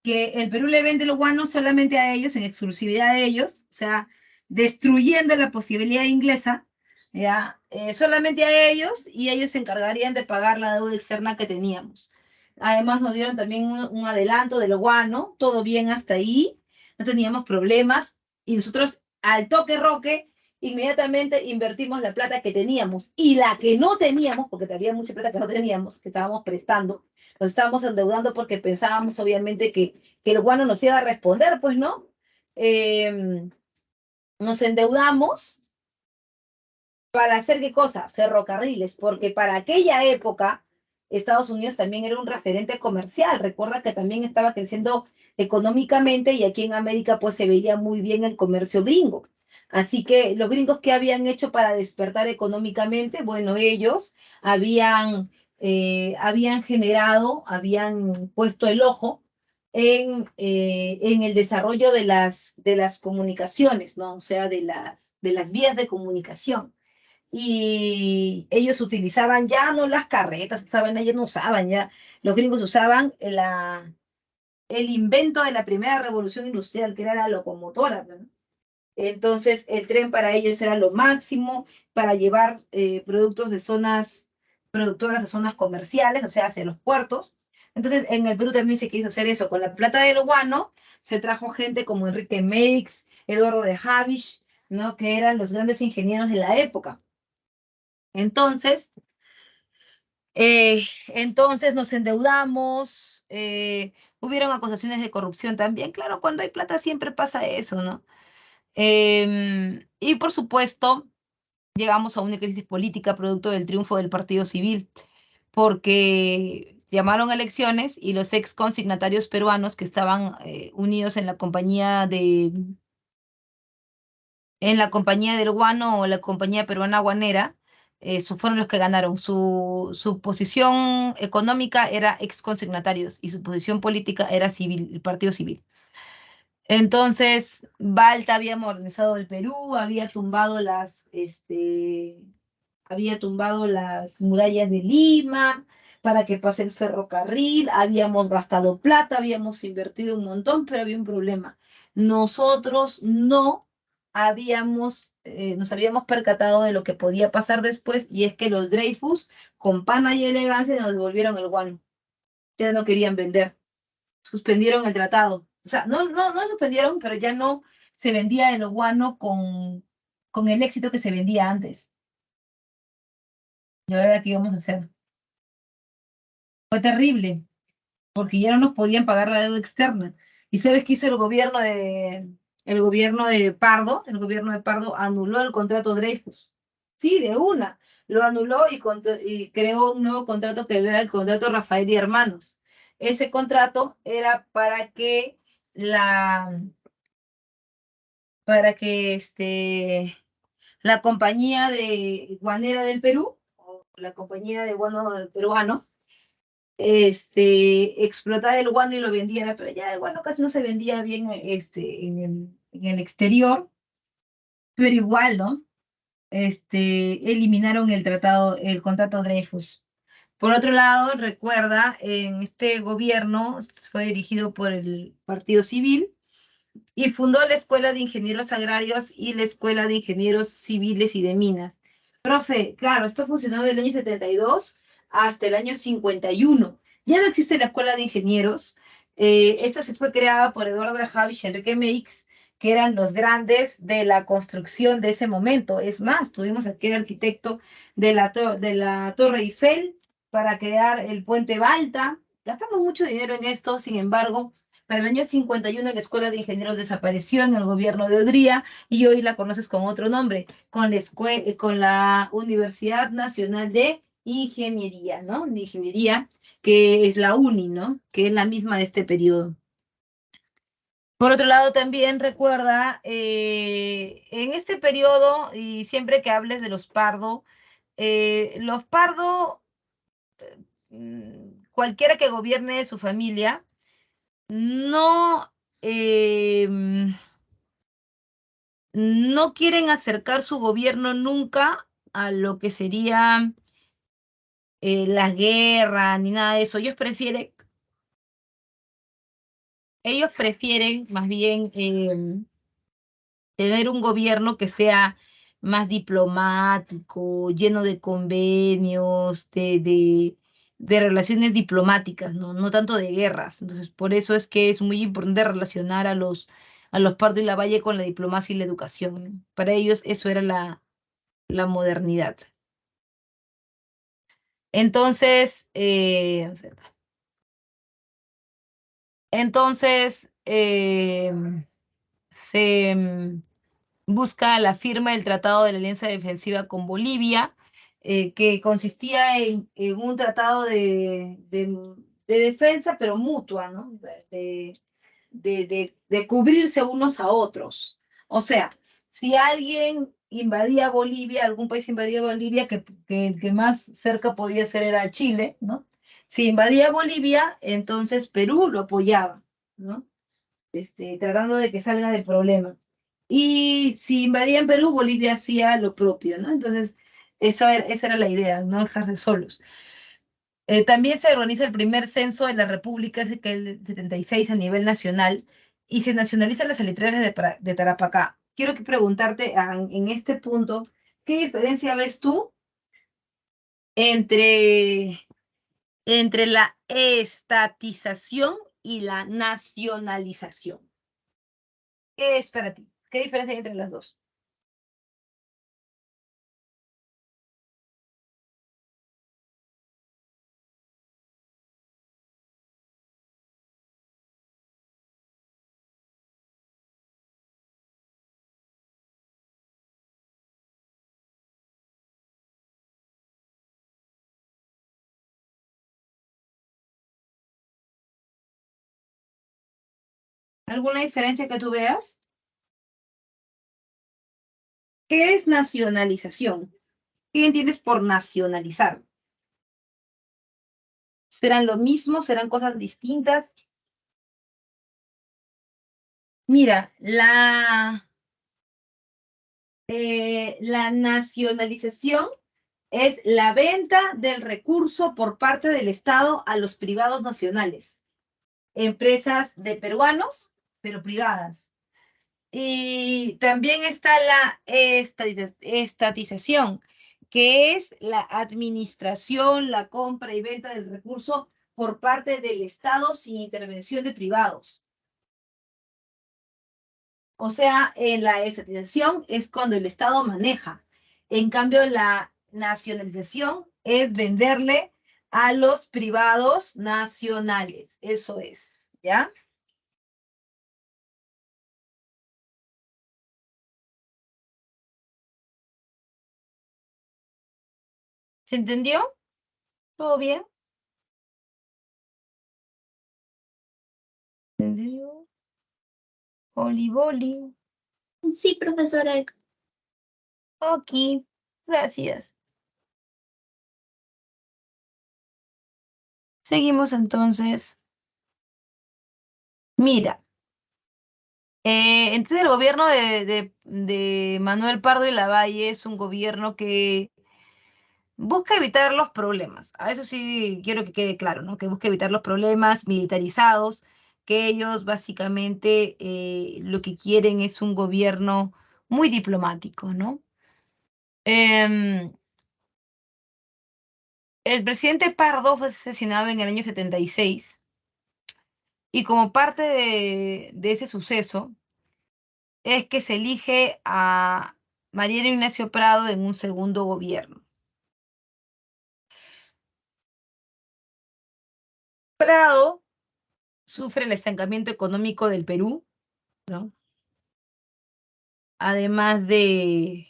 que el Perú le vende el guano solamente a ellos, en exclusividad de ellos, o sea, destruyendo la posibilidad inglesa, ¿ya? Solamente a ellos y ellos se encargarían de pagar la deuda externa que teníamos. Además nos dieron también un adelanto del guano, todo bien hasta ahí, no teníamos problemas y nosotros al toque roque inmediatamente invertimos la plata que teníamos y la que no teníamos, porque había mucha plata que no teníamos, que estábamos prestando, nos estábamos endeudando porque pensábamos obviamente que el guano nos iba a responder, pues, ¿no? Nos endeudamos para hacer qué cosa, ferrocarriles, porque para aquella época Estados Unidos también era un referente comercial. Recuerda que también estaba creciendo económicamente y aquí en América pues se veía muy bien el comercio gringo. Así que los gringos que habían hecho para despertar económicamente, bueno, ellos habían generado, habían puesto el ojo en el desarrollo de las comunicaciones, ¿no? O sea, de las vías de comunicación y ellos utilizaban ya no las carretas, ellos no usaban ya, los gringos usaban el invento de la primera revolución industrial, que era la locomotora, ¿no? Entonces el tren para ellos era lo máximo para llevar productos de zonas productoras a zonas comerciales, o sea, hacia los puertos. Entonces en el Perú también se quiso hacer eso, con la plata del guano se trajo gente como Enrique Meix, Eduardo de Havish, ¿no? Que eran los grandes ingenieros de la época. Entonces, nos endeudamos, hubieron acusaciones de corrupción también. Claro, cuando hay plata siempre pasa eso, ¿no? Y por supuesto, llegamos a una crisis política producto del triunfo del Partido Civil, porque llamaron a elecciones y los ex consignatarios peruanos que estaban unidos en la compañía del Guano o la compañía peruana guanera, fueron los que ganaron. Su posición económica era ex consignatarios y su posición política era civil, el Partido Civil. Entonces, Balta había modernizado el Perú, había tumbado las murallas de Lima para que pase el ferrocarril, habíamos gastado plata, habíamos invertido un montón, pero había un problema. Nosotros no nos habíamos percatado de lo que podía pasar después, y es que los Dreyfus, con pana y elegancia, nos devolvieron el guano. Ya no querían vender, suspendieron el tratado. O sea, no suspendieron, pero ya no se vendía el guano con el éxito que se vendía antes. ¿Y ahora qué íbamos a hacer? Fue terrible, porque ya no nos podían pagar la deuda externa. ¿Y sabes qué hizo el gobierno de Pardo? El gobierno de Pardo anuló el contrato Dreyfus. Sí, de una. Lo anuló y creó un nuevo contrato que era el contrato Rafael y Hermanos. Ese contrato era para que la compañía de guanera del Perú, o la compañía de guano peruano, explotara el guano y lo vendiera, pero ya el guano casi no se vendía bien en el exterior, pero igual, ¿no? Eliminaron el contrato Dreyfus. Por otro lado, recuerda, en este gobierno fue dirigido por el Partido Civil y fundó la Escuela de Ingenieros Agrarios y la Escuela de Ingenieros Civiles y de Minas. Profe, claro, esto funcionó del año 72 hasta el año 51. Ya no existe la Escuela de Ingenieros. Esta se fue creada por Eduardo de Havish y Enrique Meix, que eran los grandes de la construcción de ese momento. Es más, tuvimos aquí el arquitecto de la Torre Eiffel para crear el puente Balta. Gastamos mucho dinero en esto, sin embargo, para el año 51 la Escuela de Ingenieros desapareció en el gobierno de Odría y hoy la conoces con otro nombre, con la Universidad Nacional de Ingeniería, ¿no? De Ingeniería, que es la UNI, ¿no? Que es la misma de este periodo. Por otro lado, también recuerda, en este periodo, y siempre que hables de los Pardo, cualquiera que gobierne su familia, no, no quieren acercar su gobierno nunca a lo que sería la guerra ni nada de eso. Ellos prefieren más bien tener un gobierno que sea más diplomático, lleno de convenios, de relaciones diplomáticas, ¿no? No tanto de guerras. Entonces, por eso es que es muy importante relacionar a los Pardo y Lavalle con la diplomacia y la educación, ¿no? Para ellos eso era la modernidad. Entonces, vamos a ver acá. Entonces, se busca la firma del Tratado de la Alianza Defensiva con Bolivia, que consistía en un tratado de defensa, pero mutua, ¿no? De cubrirse unos a otros. O sea, si alguien invadía Bolivia, algún país invadía Bolivia, que el que más cerca podía ser era Chile, ¿no? Si invadía Bolivia, entonces Perú lo apoyaba, ¿no? Tratando de que salga del problema. Y si invadían Perú, Bolivia hacía lo propio, ¿no? Entonces, esa era la idea, no dejarse solos. También se organiza el primer censo de la República, que es el 76 a nivel nacional, y se nacionalizan las salitrales de Tarapacá. Quiero preguntarte en este punto, ¿qué diferencia ves tú entre, entre la estatización y la nacionalización? ¿Qué es para ti? ¿Qué diferencia hay entre las dos? ¿Alguna diferencia que tú veas? ¿Qué es nacionalización? ¿Qué entiendes por nacionalizar? ¿Serán lo mismo? ¿Serán cosas distintas? Mira, la nacionalización es la venta del recurso por parte del Estado a los privados nacionales, empresas de peruanos, pero privadas. Y también está la estatización, que es la administración, la compra y venta del recurso por parte del Estado sin intervención de privados. O sea, en la estatización es cuando el Estado maneja. En cambio, la nacionalización es venderle a los privados nacionales. Eso es, ¿ya? ¿Se entendió? ¿Todo bien? ¿Entendió? Olivoli. Sí, profesora. Ok, gracias. Seguimos entonces. Mira, entonces el gobierno de Manuel Pardo y Lavalle es un gobierno que busca evitar los problemas. A eso sí quiero que quede claro, ¿no? Que busca evitar los problemas militarizados, que ellos básicamente lo que quieren es un gobierno muy diplomático, ¿no? Em, el presidente Pardo fue asesinado en el año 76 y como parte de ese suceso es que se elige a Mariano Ignacio Prado en un segundo gobierno. Prado sufre el estancamiento económico del Perú, ¿no? Además de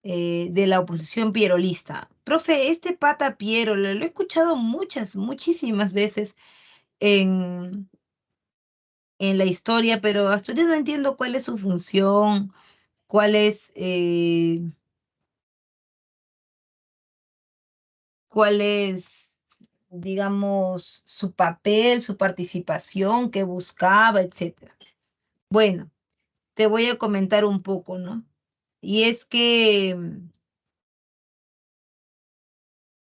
la oposición pierolista. Profe, este pata Piero, lo he escuchado muchísimas veces en, en la historia, pero hasta ahora no entiendo cuál es su función, cuál es, digamos, su papel, su participación, qué buscaba, etcétera. Bueno, te voy a comentar un poco, ¿no? Y es que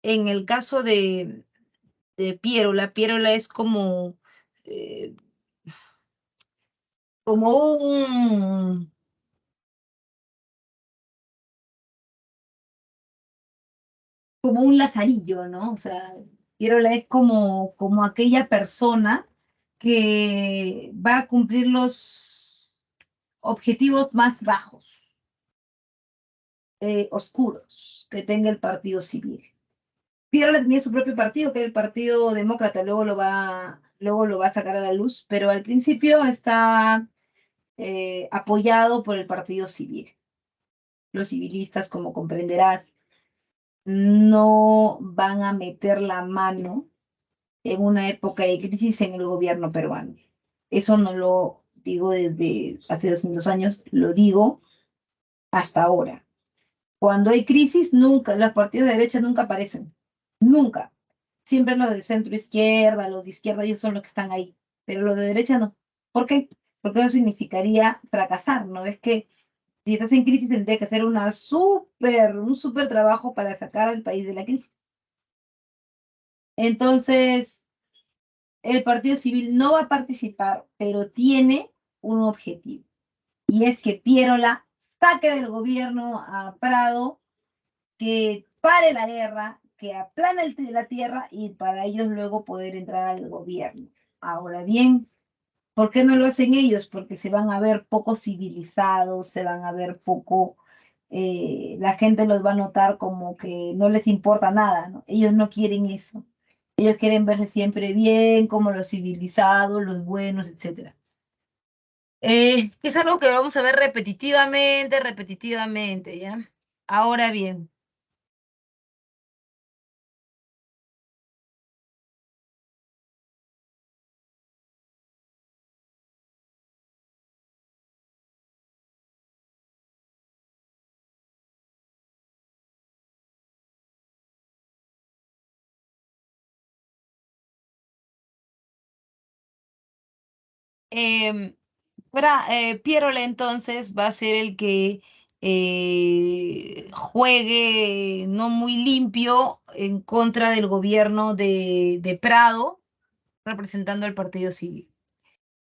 en el caso de Pierola, Pierola es eh, como un lazarillo, ¿no? O sea, Pierola es como aquella persona que va a cumplir los objetivos más bajos, oscuros, que tenga el partido civil. Pierola tenía su propio partido, que era el Partido Demócrata, luego lo va a sacar a la luz, pero al principio estaba apoyado por el Partido Civil. Los civilistas, como comprenderás, no van a meter la mano en una época de crisis en el gobierno peruano. Eso no lo digo desde hace 200 años, lo digo hasta ahora. Cuando hay crisis, nunca, los partidos de derecha nunca aparecen. Nunca. Siempre los de centro izquierda, los de izquierda, ellos son los que están ahí. Pero los de derecha no. ¿Por qué? Porque eso significaría fracasar, ¿no? Es que si estás en crisis tendría que hacer un súper trabajo para sacar al país de la crisis. Entonces, el Partido Civil no va a participar, pero tiene un objetivo. Y es que Pierola saque del gobierno a Prado, que pare la guerra, que aplane la tierra y para ellos luego poder entrar al gobierno. Ahora bien, ¿Por qué no lo hacen ellos? Porque se van a ver poco civilizados, se van a ver poco, la gente los va a notar como que no les importa nada, ¿no? Ellos no quieren eso. Ellos quieren verse siempre bien, como los civilizados, los buenos, etcétera. Es algo que vamos a ver repetitivamente, ¿ya? Ahora bien, em, Pierole entonces va a ser el que juegue no muy limpio en contra del gobierno de Prado, representando al Partido Civil.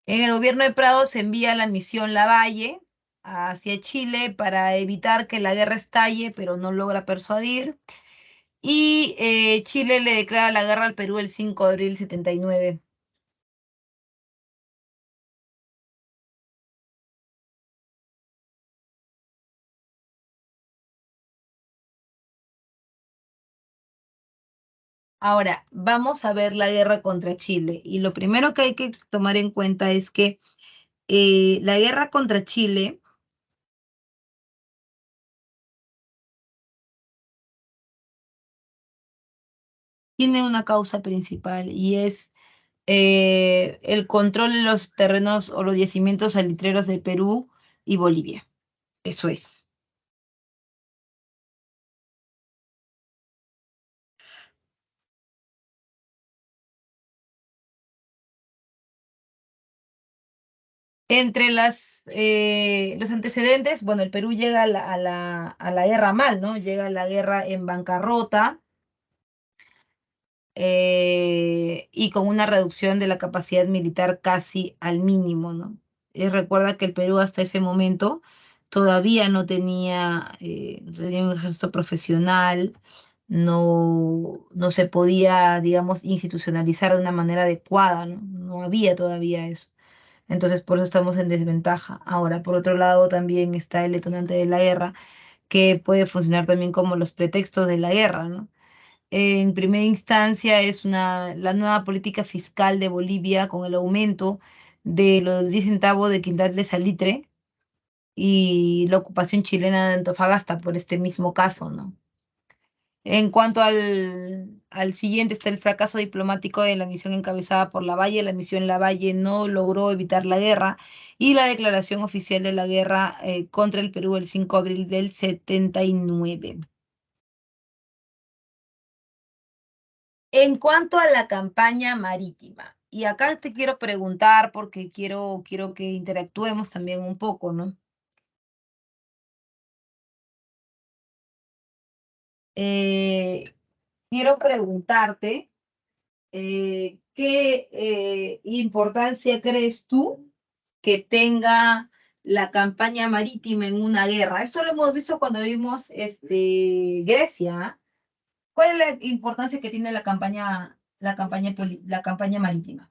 En el gobierno de Prado se envía la misión Lavalle hacia Chile para evitar que la guerra estalle, pero no logra persuadir. Y Chile le declara la guerra al Perú el 5 de abril 79. Ahora, vamos a ver la guerra contra Chile. Y lo primero que hay que tomar en cuenta es que la guerra contra Chile tiene una causa principal y es el control de los terrenos o los yacimientos salitreros de Perú y Bolivia. Eso es. Entre los antecedentes, bueno, el Perú llega a la guerra mal, ¿no? Llega a la guerra en bancarrota y con una reducción de la capacidad militar casi al mínimo, ¿no? Recuerda que el Perú hasta ese momento todavía no tenía un ejército profesional, no se podía, digamos, institucionalizar de una manera adecuada, ¿no? No había todavía eso. Entonces, por eso estamos en desventaja. Ahora, por otro lado, también está el detonante de la guerra, que puede funcionar también como los pretextos de la guerra, ¿no? En primera instancia es la nueva política fiscal de Bolivia con el aumento de los 10 centavos de quintal de salitre y la ocupación chilena de Antofagasta por este mismo caso, ¿no? En cuanto al siguiente, está el fracaso diplomático de la misión encabezada por Lavalle. La misión Lavalle no logró evitar la guerra y la declaración oficial de la guerra contra el Perú el 5 de abril del 79. En cuanto a la campaña marítima, y acá te quiero preguntar porque quiero que interactuemos también un poco, ¿no? Eh, Quiero preguntarte, ¿qué importancia crees tú que tenga la campaña marítima en una guerra? Esto lo hemos visto cuando vimos Grecia. ¿Ah? ¿Cuál es la importancia que tiene la campaña marítima?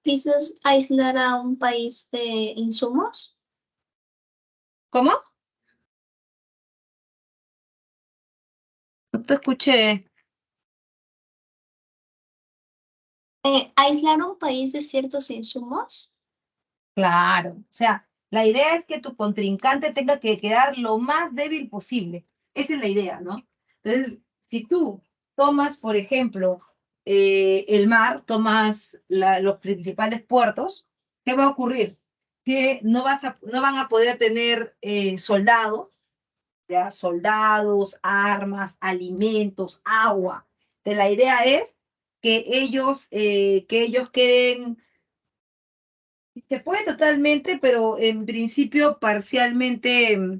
¿Piensas aislar a un país de insumos? ¿Cómo? No te escuché. ¿Aislar a un país de ciertos insumos? Claro, o sea, la idea es que tu contrincante tenga que quedar lo más débil posible. Esa es la idea, ¿no? Entonces, si tú tomas, por ejemplo, el mar, tomas los principales puertos, ¿qué va a ocurrir? Que no van a poder tener soldados, ya, soldados, armas, alimentos, agua. Entonces, la idea es que ellos queden, se puede totalmente, pero en principio parcialmente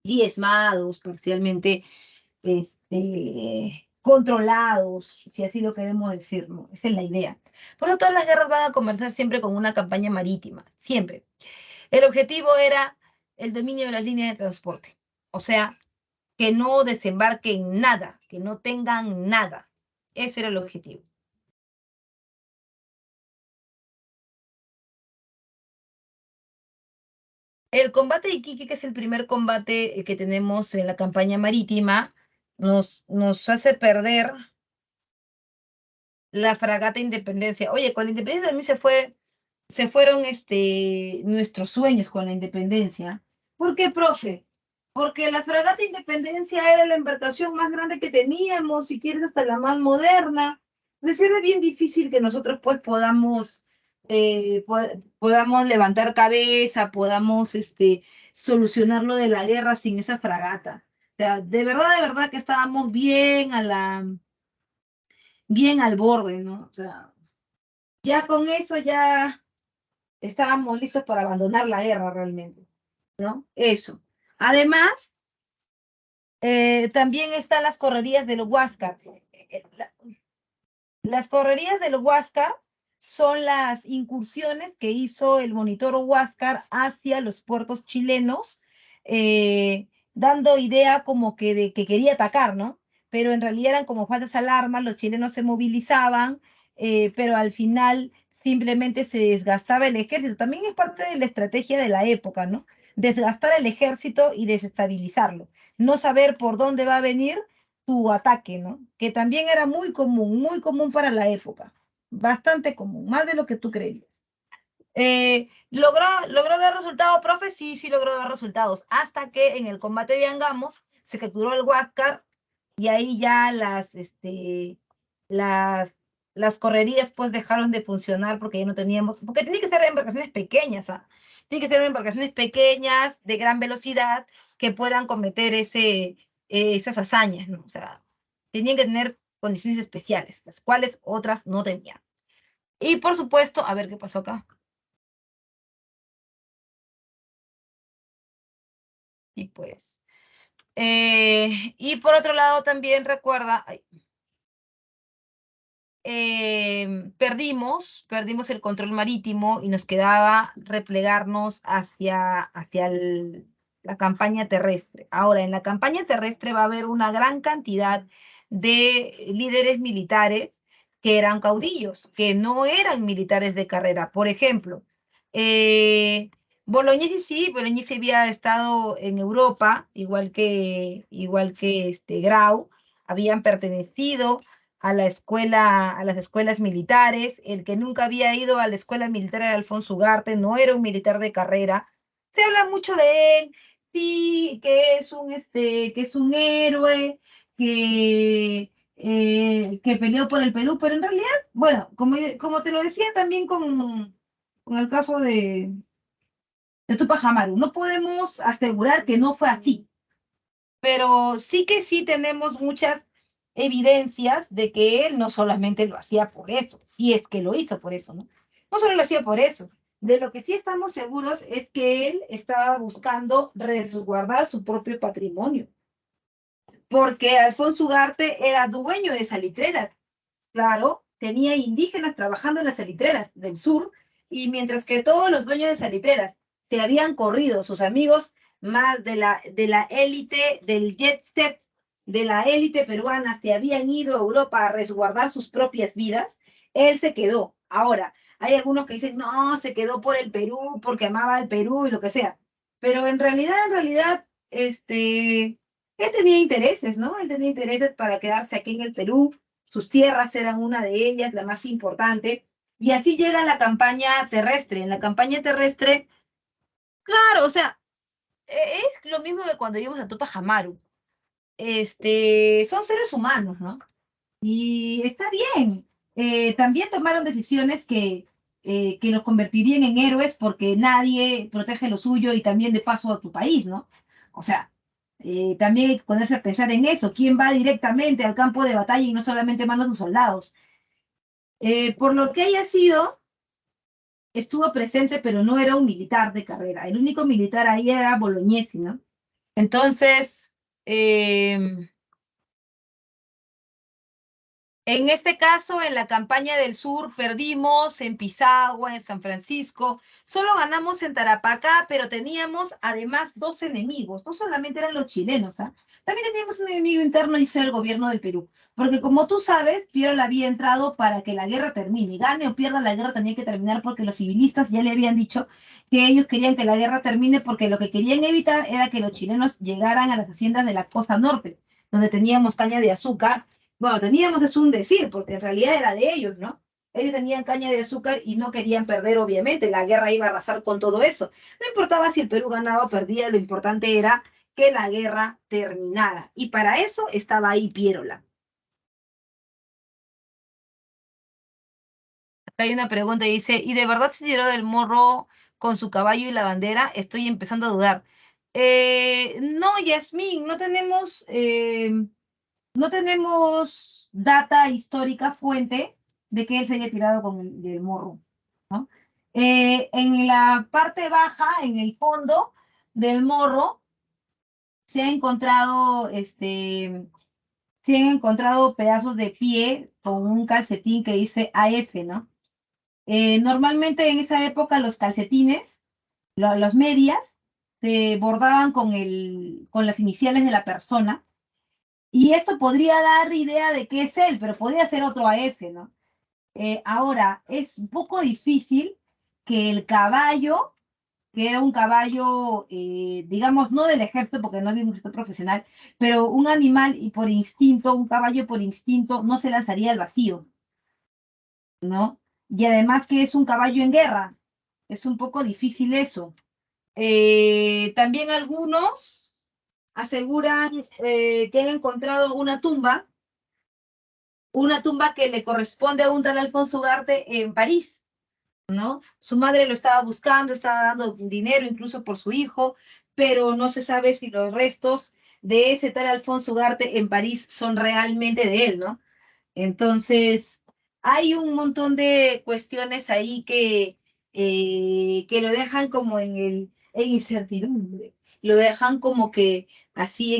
diezmados, parcialmente controlados, si así lo queremos decir, ¿no? Esa es la idea. Por eso todas las guerras van a comenzar siempre con una campaña marítima, siempre. El objetivo era el dominio de las líneas de transporte, o sea, que no desembarquen nada, que no tengan nada. Ese era el objetivo. El combate de Iquique, que es el primer combate que tenemos en la campaña marítima, nos hace perder la fragata Independencia. Oye, con la Independencia también se fueron nuestros sueños con la Independencia. ¿Por qué, profe? Porque la fragata Independencia era la embarcación más grande que teníamos, si quieres hasta la más moderna. Entonces era bien difícil que nosotros pues podamos levantar cabeza, podamos solucionar lo de la guerra sin esa fragata. O sea, de verdad que estábamos bien al borde, ¿no? O sea, ya con eso ya estábamos listos para abandonar la guerra realmente, ¿no? Eso. Además, también están las correrías del Huáscar. Las correrías del Huáscar son las incursiones que hizo el monitor Huáscar hacia los puertos chilenos, dando idea como que de que quería atacar, ¿no? Pero en realidad eran como falsas alarmas, los chilenos se movilizaban, pero al final simplemente se desgastaba el ejército. También es parte de la estrategia de la época, ¿no? Desgastar el ejército y desestabilizarlo. No saber por dónde va a venir tu ataque, ¿no? Que también era muy común para la época, bastante común, más de lo que tú creerías. ¿Logró dar resultados, profe? Sí, sí logró dar resultados, hasta que en el combate de Angamos se capturó el Huáscar y ahí ya las correrías pues dejaron de funcionar porque ya no teníamos, porque tiene que ser embarcaciones pequeñas, ¿ah? Tiene que ser embarcaciones pequeñas, de gran velocidad, que puedan cometer esas hazañas, ¿no? O sea, tenían que tener condiciones especiales, las cuales otras no tenían. Y por supuesto, a ver qué pasó acá. Y pues. Y por otro lado, también recuerda, perdimos el control marítimo y nos quedaba replegarnos hacia la campaña terrestre. Ahora, en la campaña terrestre va a haber una gran cantidad de líderes militares que eran caudillos, que no eran militares de carrera. Por ejemplo, Bolognesi sí, Bolognesi había estado en Europa, igual que Grau, habían pertenecido a las escuelas militares. El que nunca había ido a la escuela militar era Alfonso Ugarte, no era un militar de carrera. Se habla mucho de él, sí, que es un héroe, que peleó por el Perú, pero en realidad, bueno, como te lo decía también con el caso de Tupac Amaru, no podemos asegurar que no fue así, pero sí que sí tenemos muchas evidencias de que él no solamente lo hacía por eso, si es que lo hizo por eso, ¿no? No solo lo hacía por eso. De lo que sí estamos seguros es que él estaba buscando resguardar su propio patrimonio, porque Alfonso Ugarte era dueño de salitreras, claro, tenía indígenas trabajando en las salitreras del sur, y mientras que todos los dueños de salitreras se habían corrido, sus amigos más de la élite, del jet set, de la élite peruana, se habían ido a Europa a resguardar sus propias vidas, él se quedó. Ahora, hay algunos que dicen, no, se quedó por el Perú, porque amaba al Perú y lo que sea. Pero en realidad, él tenía intereses, ¿no? Él tenía intereses para quedarse aquí en el Perú, sus tierras eran una de ellas, la más importante, y así llega a la campaña terrestre. En la campaña terrestre, claro, o sea, es lo mismo que cuando íbamos a Tupac Amaru. Son seres humanos, ¿no? Y está bien. También tomaron decisiones que los convertirían en héroes porque nadie protege lo suyo y también de paso a tu país, ¿no? O sea, también hay que ponerse a pensar en eso. ¿Quién va directamente al campo de batalla y no solamente manda a sus soldados? Por lo que haya sido, estuvo presente, pero no era un militar de carrera. El único militar ahí era Bolognesi, ¿no? Entonces, en este caso, en la campaña del sur, perdimos en Pisagua, en San Francisco, solo ganamos en Tarapacá, pero teníamos además dos enemigos, no solamente eran los chilenos, ¿ah? También teníamos un enemigo interno y ese era el gobierno del Perú, porque como tú sabes, Piero había entrado para que la guerra termine, gane o pierda la guerra tenía que terminar porque los civilistas ya le habían dicho que ellos querían que la guerra termine porque lo que querían evitar era que los chilenos llegaran a las haciendas de la costa norte, donde teníamos caña de azúcar. Bueno, teníamos es un decir, porque en realidad era de ellos, ¿no? Ellos tenían caña de azúcar y no querían perder, obviamente. La guerra iba a arrasar con todo eso. No importaba si el Perú ganaba o perdía, lo importante era que la guerra terminara. Y para eso estaba ahí Piérola. Acá hay una pregunta y dice, ¿y de verdad se tiró del morro con su caballo y la bandera? Estoy empezando a dudar. No, Yasmín, no tenemos data histórica, fuente, de que él se haya tirado con del morro, ¿no? En la parte baja, en el fondo del morro, se ha encontrado, se han encontrado pedazos de pie con un calcetín que dice AF, ¿no? Normalmente en esa época los calcetines, las medias, se bordaban con las iniciales de la persona. Y esto podría dar idea de que es él, pero podría ser otro AF, ¿no? Ahora, es un poco difícil que el caballo, que era un caballo, digamos, no del ejército, porque no había un ejército profesional, pero un animal y por instinto, un caballo por instinto, no se lanzaría al vacío, ¿no? Y además que es un caballo en guerra, es un poco difícil eso. También algunos aseguran que han encontrado una tumba que le corresponde a un tal Alfonso Ugarte en París, ¿no? Su madre lo estaba buscando, estaba dando dinero incluso por su hijo, pero no se sabe si los restos de ese tal Alfonso Ugarte en París son realmente de él, ¿no? Entonces, hay un montón de cuestiones ahí que lo dejan como en incertidumbre, lo dejan como que así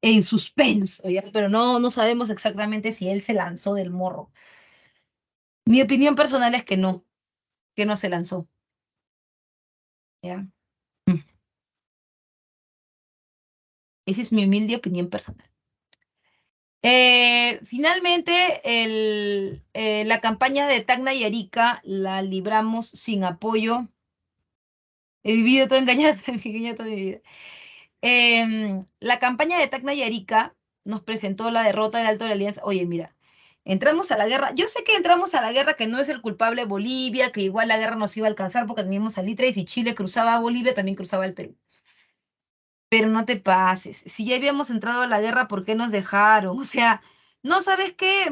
en suspenso, ¿ya? Pero no sabemos exactamente si él se lanzó del morro. Mi opinión personal es que no se lanzó, ¿ya? Mm. Esa es mi humilde opinión personal. Finalmente, la campaña de Tacna y Arica la libramos sin apoyo. He vivido todo engañado, engañado toda mi vida. La campaña de Tacna y Arica nos presentó la derrota del Alto de la Alianza. Oye, mira, entramos a la guerra. Yo sé que entramos a la guerra, que no es el culpable Bolivia, que igual la guerra nos iba a alcanzar porque teníamos salitre y si Chile cruzaba a Bolivia, también cruzaba el Perú. Pero no te pases. Si ya habíamos entrado a la guerra, ¿por qué nos dejaron? O sea, no sabes qué,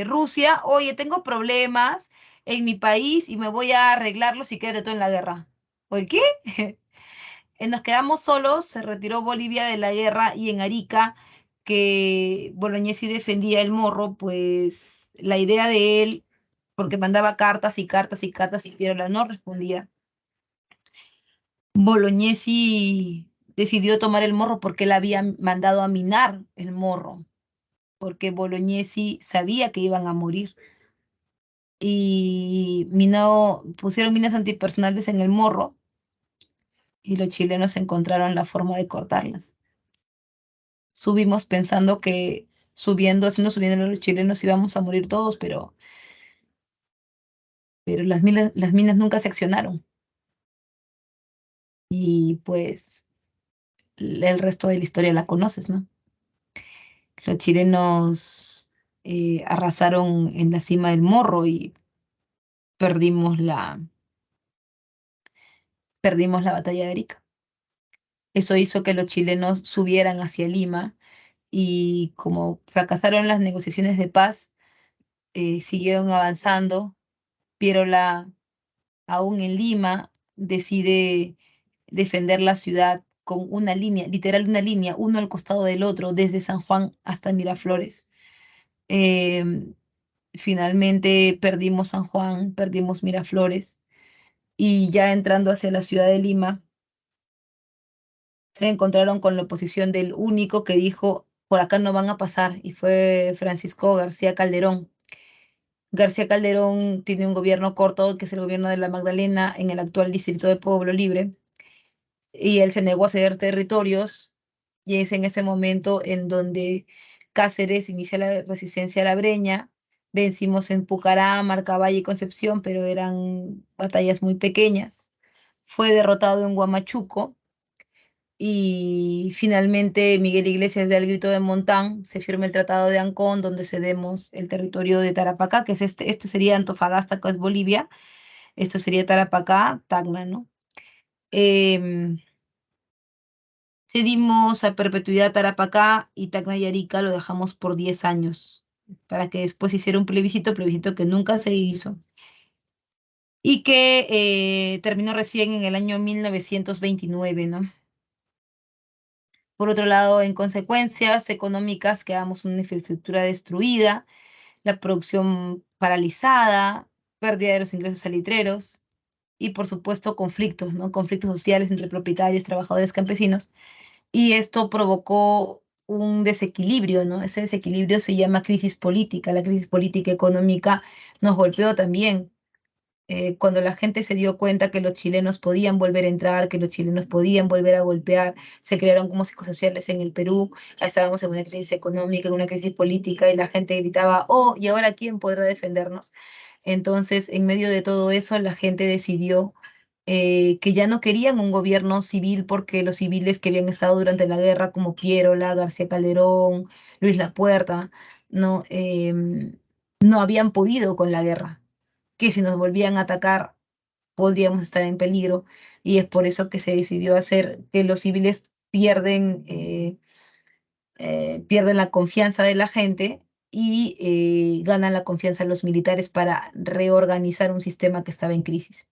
Rusia, oye, tengo problemas en mi país y me voy a arreglarlos y quédate tú en la guerra. ¿Oye qué? Nos quedamos solos, se retiró Bolivia de la guerra y en Arica, que Bolognesi defendía el morro, pues la idea de él, porque mandaba cartas y cartas y cartas y Piero no respondía. Bolognesi decidió tomar el morro porque él había mandado a minar el morro, porque Bolognesi sabía que iban a morir. Y pusieron minas antipersonales en el morro y los chilenos encontraron la forma de cortarlas. Subimos pensando que subiendo los chilenos íbamos a morir todos, pero las minas nunca se accionaron. Y pues el resto de la historia la conoces, ¿no? Los chilenos arrasaron en la cima del morro y perdimos perdimos la batalla de Arica. Eso hizo que los chilenos subieran hacia Lima y como fracasaron las negociaciones de paz, siguieron avanzando. Pierola, aún en Lima, decide defender la ciudad con una línea, literal una línea, uno al costado del otro, desde San Juan hasta Miraflores. Eh, Finalmente perdimos San Juan, perdimos Miraflores y ya entrando hacia la ciudad de Lima, se encontraron con la oposición del único que dijo, por acá no van a pasar, y fue Francisco García Calderón. García Calderón tiene un gobierno corto, que es el gobierno de la Magdalena, en el actual distrito de Pueblo Libre, y él se negó a ceder territorios, y es en ese momento en donde Cáceres inicia la resistencia a la Breña. Vencimos en Pucará, Marcaballe y Concepción, pero eran batallas muy pequeñas. Fue derrotado en Huamachuco y finalmente Miguel Iglesias da el grito de Montán, se firma el Tratado de Ancón, donde cedemos el territorio de Tarapacá, que es este sería Antofagasta, que es Bolivia, esto sería Tarapacá, Tacna, ¿no? Em, Cedimos a perpetuidad Tarapacá y Tacna y Arica lo dejamos por 10 años, para que después hiciera un plebiscito que nunca se hizo, y que terminó recién en el año 1929, ¿no? Por otro lado, en consecuencias económicas, quedamos una infraestructura destruida, la producción paralizada, pérdida de los ingresos salitreros y, por supuesto, conflictos, ¿no? Conflictos sociales entre propietarios, trabajadores, campesinos. Y esto provocó un desequilibrio, ¿no? Ese desequilibrio se llama crisis política. La crisis política económica nos golpeó también cuando la gente se dio cuenta que los chilenos podían volver a entrar, que los chilenos podían volver a golpear, se crearon como psicosociales en el Perú, ya estábamos en una crisis económica, en una crisis política, y la gente gritaba, oh, ¿y ahora quién podrá defendernos? Entonces, en medio de todo eso, la gente decidió que ya no querían un gobierno civil porque los civiles que habían estado durante la guerra, como Pierola, García Calderón, Luis Lapuerta, no, no habían podido con la guerra, que si nos volvían a atacar podríamos estar en peligro, y es por eso que se decidió hacer que los civiles pierden la confianza de la gente y ganan la confianza de los militares para reorganizar un sistema que estaba en crisis.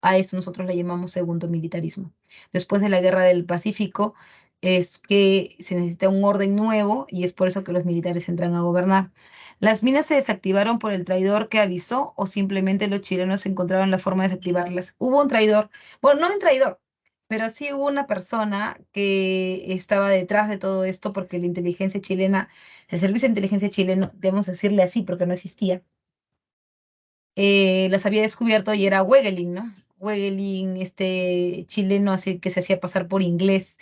A eso nosotros le llamamos segundo militarismo. Después de la Guerra del Pacífico es que se necesita un orden nuevo y es por eso que los militares entran a gobernar. ¿Las minas se desactivaron por el traidor que avisó o simplemente los chilenos encontraron la forma de desactivarlas? Hubo un traidor, bueno, no un traidor, pero sí hubo una persona que estaba detrás de todo esto porque la inteligencia chilena, el servicio de inteligencia chileno, debemos decirle así porque no existía, las había descubierto y era Wegelin, ¿no? Wegelin, este chileno así que se hacía pasar por inglés,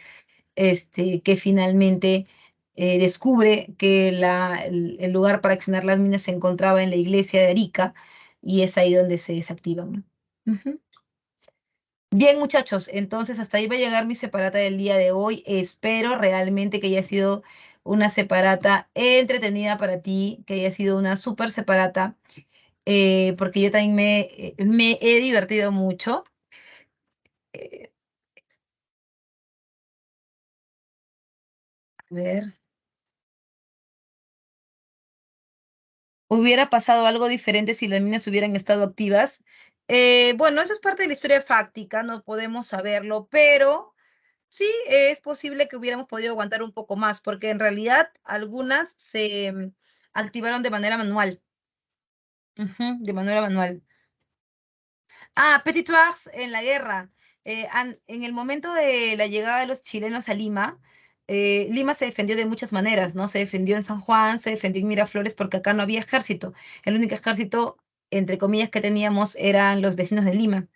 que finalmente descubre que el lugar para accionar las minas se encontraba en la iglesia de Arica y es ahí donde se desactivan, ¿no? Ujú. Bien, muchachos, entonces hasta ahí va a llegar mi separata del día de hoy. Espero realmente que haya sido una separata entretenida para ti, que haya sido una súper separata, porque yo también me he divertido mucho. Eh, a ver, ¿hubiera pasado algo diferente si las minas hubieran estado activas? Bueno, eso es parte de la historia fáctica, no podemos saberlo, pero sí es posible que hubiéramos podido aguantar un poco más, porque en realidad algunas se activaron de manera manual. Ujú, de manera manual. Ah, Petit Tours en la guerra. En el momento de la llegada de los chilenos a Lima, Lima se defendió de muchas maneras, ¿no? Se defendió en San Juan, se defendió en Miraflores porque acá no había ejército. El único ejército, entre comillas, que teníamos eran los vecinos de Lima.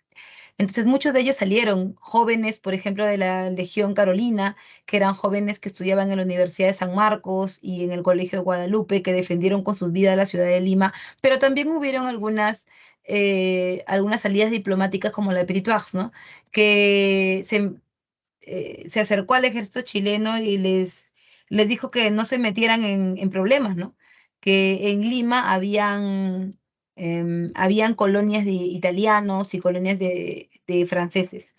Entonces muchos de ellos salieron jóvenes, por ejemplo, de la Legión Carolina, que eran jóvenes que estudiaban en la Universidad de San Marcos y en el Colegio de Guadalupe, que defendieron con sus vidas la ciudad de Lima, pero también hubieron algunas salidas diplomáticas como la de Petit Tours, ¿no? Que se acercó al ejército chileno y les dijo que no se metieran en problemas, ¿no? Que en Lima habían colonias de italianos y colonias de franceses.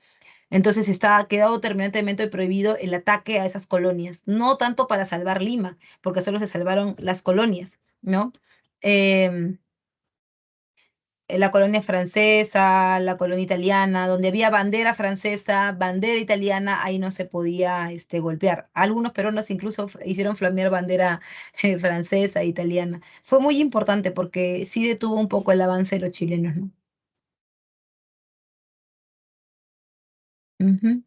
Entonces estaba quedado terminantemente prohibido el ataque a esas colonias, no tanto para salvar Lima, porque solo se salvaron las colonias, ¿no? Em, la colonia francesa, la colonia italiana, donde había bandera francesa, bandera italiana, ahí no se podía golpear. Algunos peruanos incluso hicieron flamear bandera francesa, italiana. Fue muy importante porque sí detuvo un poco el avance de los chilenos, ¿no? Ujú.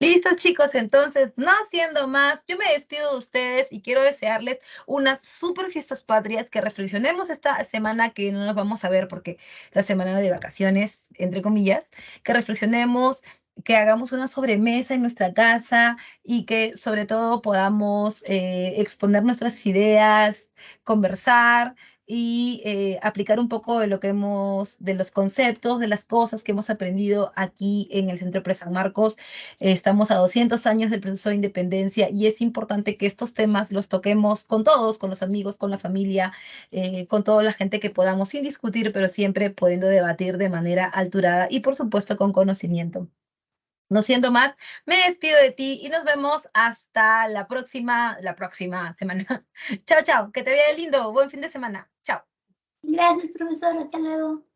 Listo, chicos, entonces, no haciendo más, yo me despido de ustedes y quiero desearles unas super fiestas patrias, que reflexionemos esta semana que no nos vamos a ver porque la semana de vacaciones, entre comillas, que reflexionemos, que hagamos una sobremesa en nuestra casa y que sobre todo podamos exponer nuestras ideas, conversar y aplicar un poco de lo que de los conceptos, de las cosas que hemos aprendido aquí en el Centro Pre San Marcos. Estamos a 200 años del proceso de independencia y es importante que estos temas los toquemos con todos, con los amigos, con la familia, con toda la gente que podamos, sin discutir, pero siempre pudiendo debatir de manera alturada y por supuesto con conocimiento. No siendo más, me despido de ti y nos vemos hasta la próxima semana. Chao, chao, que te vea lindo, buen fin de semana. Chao. Gracias, profesor. Hasta luego.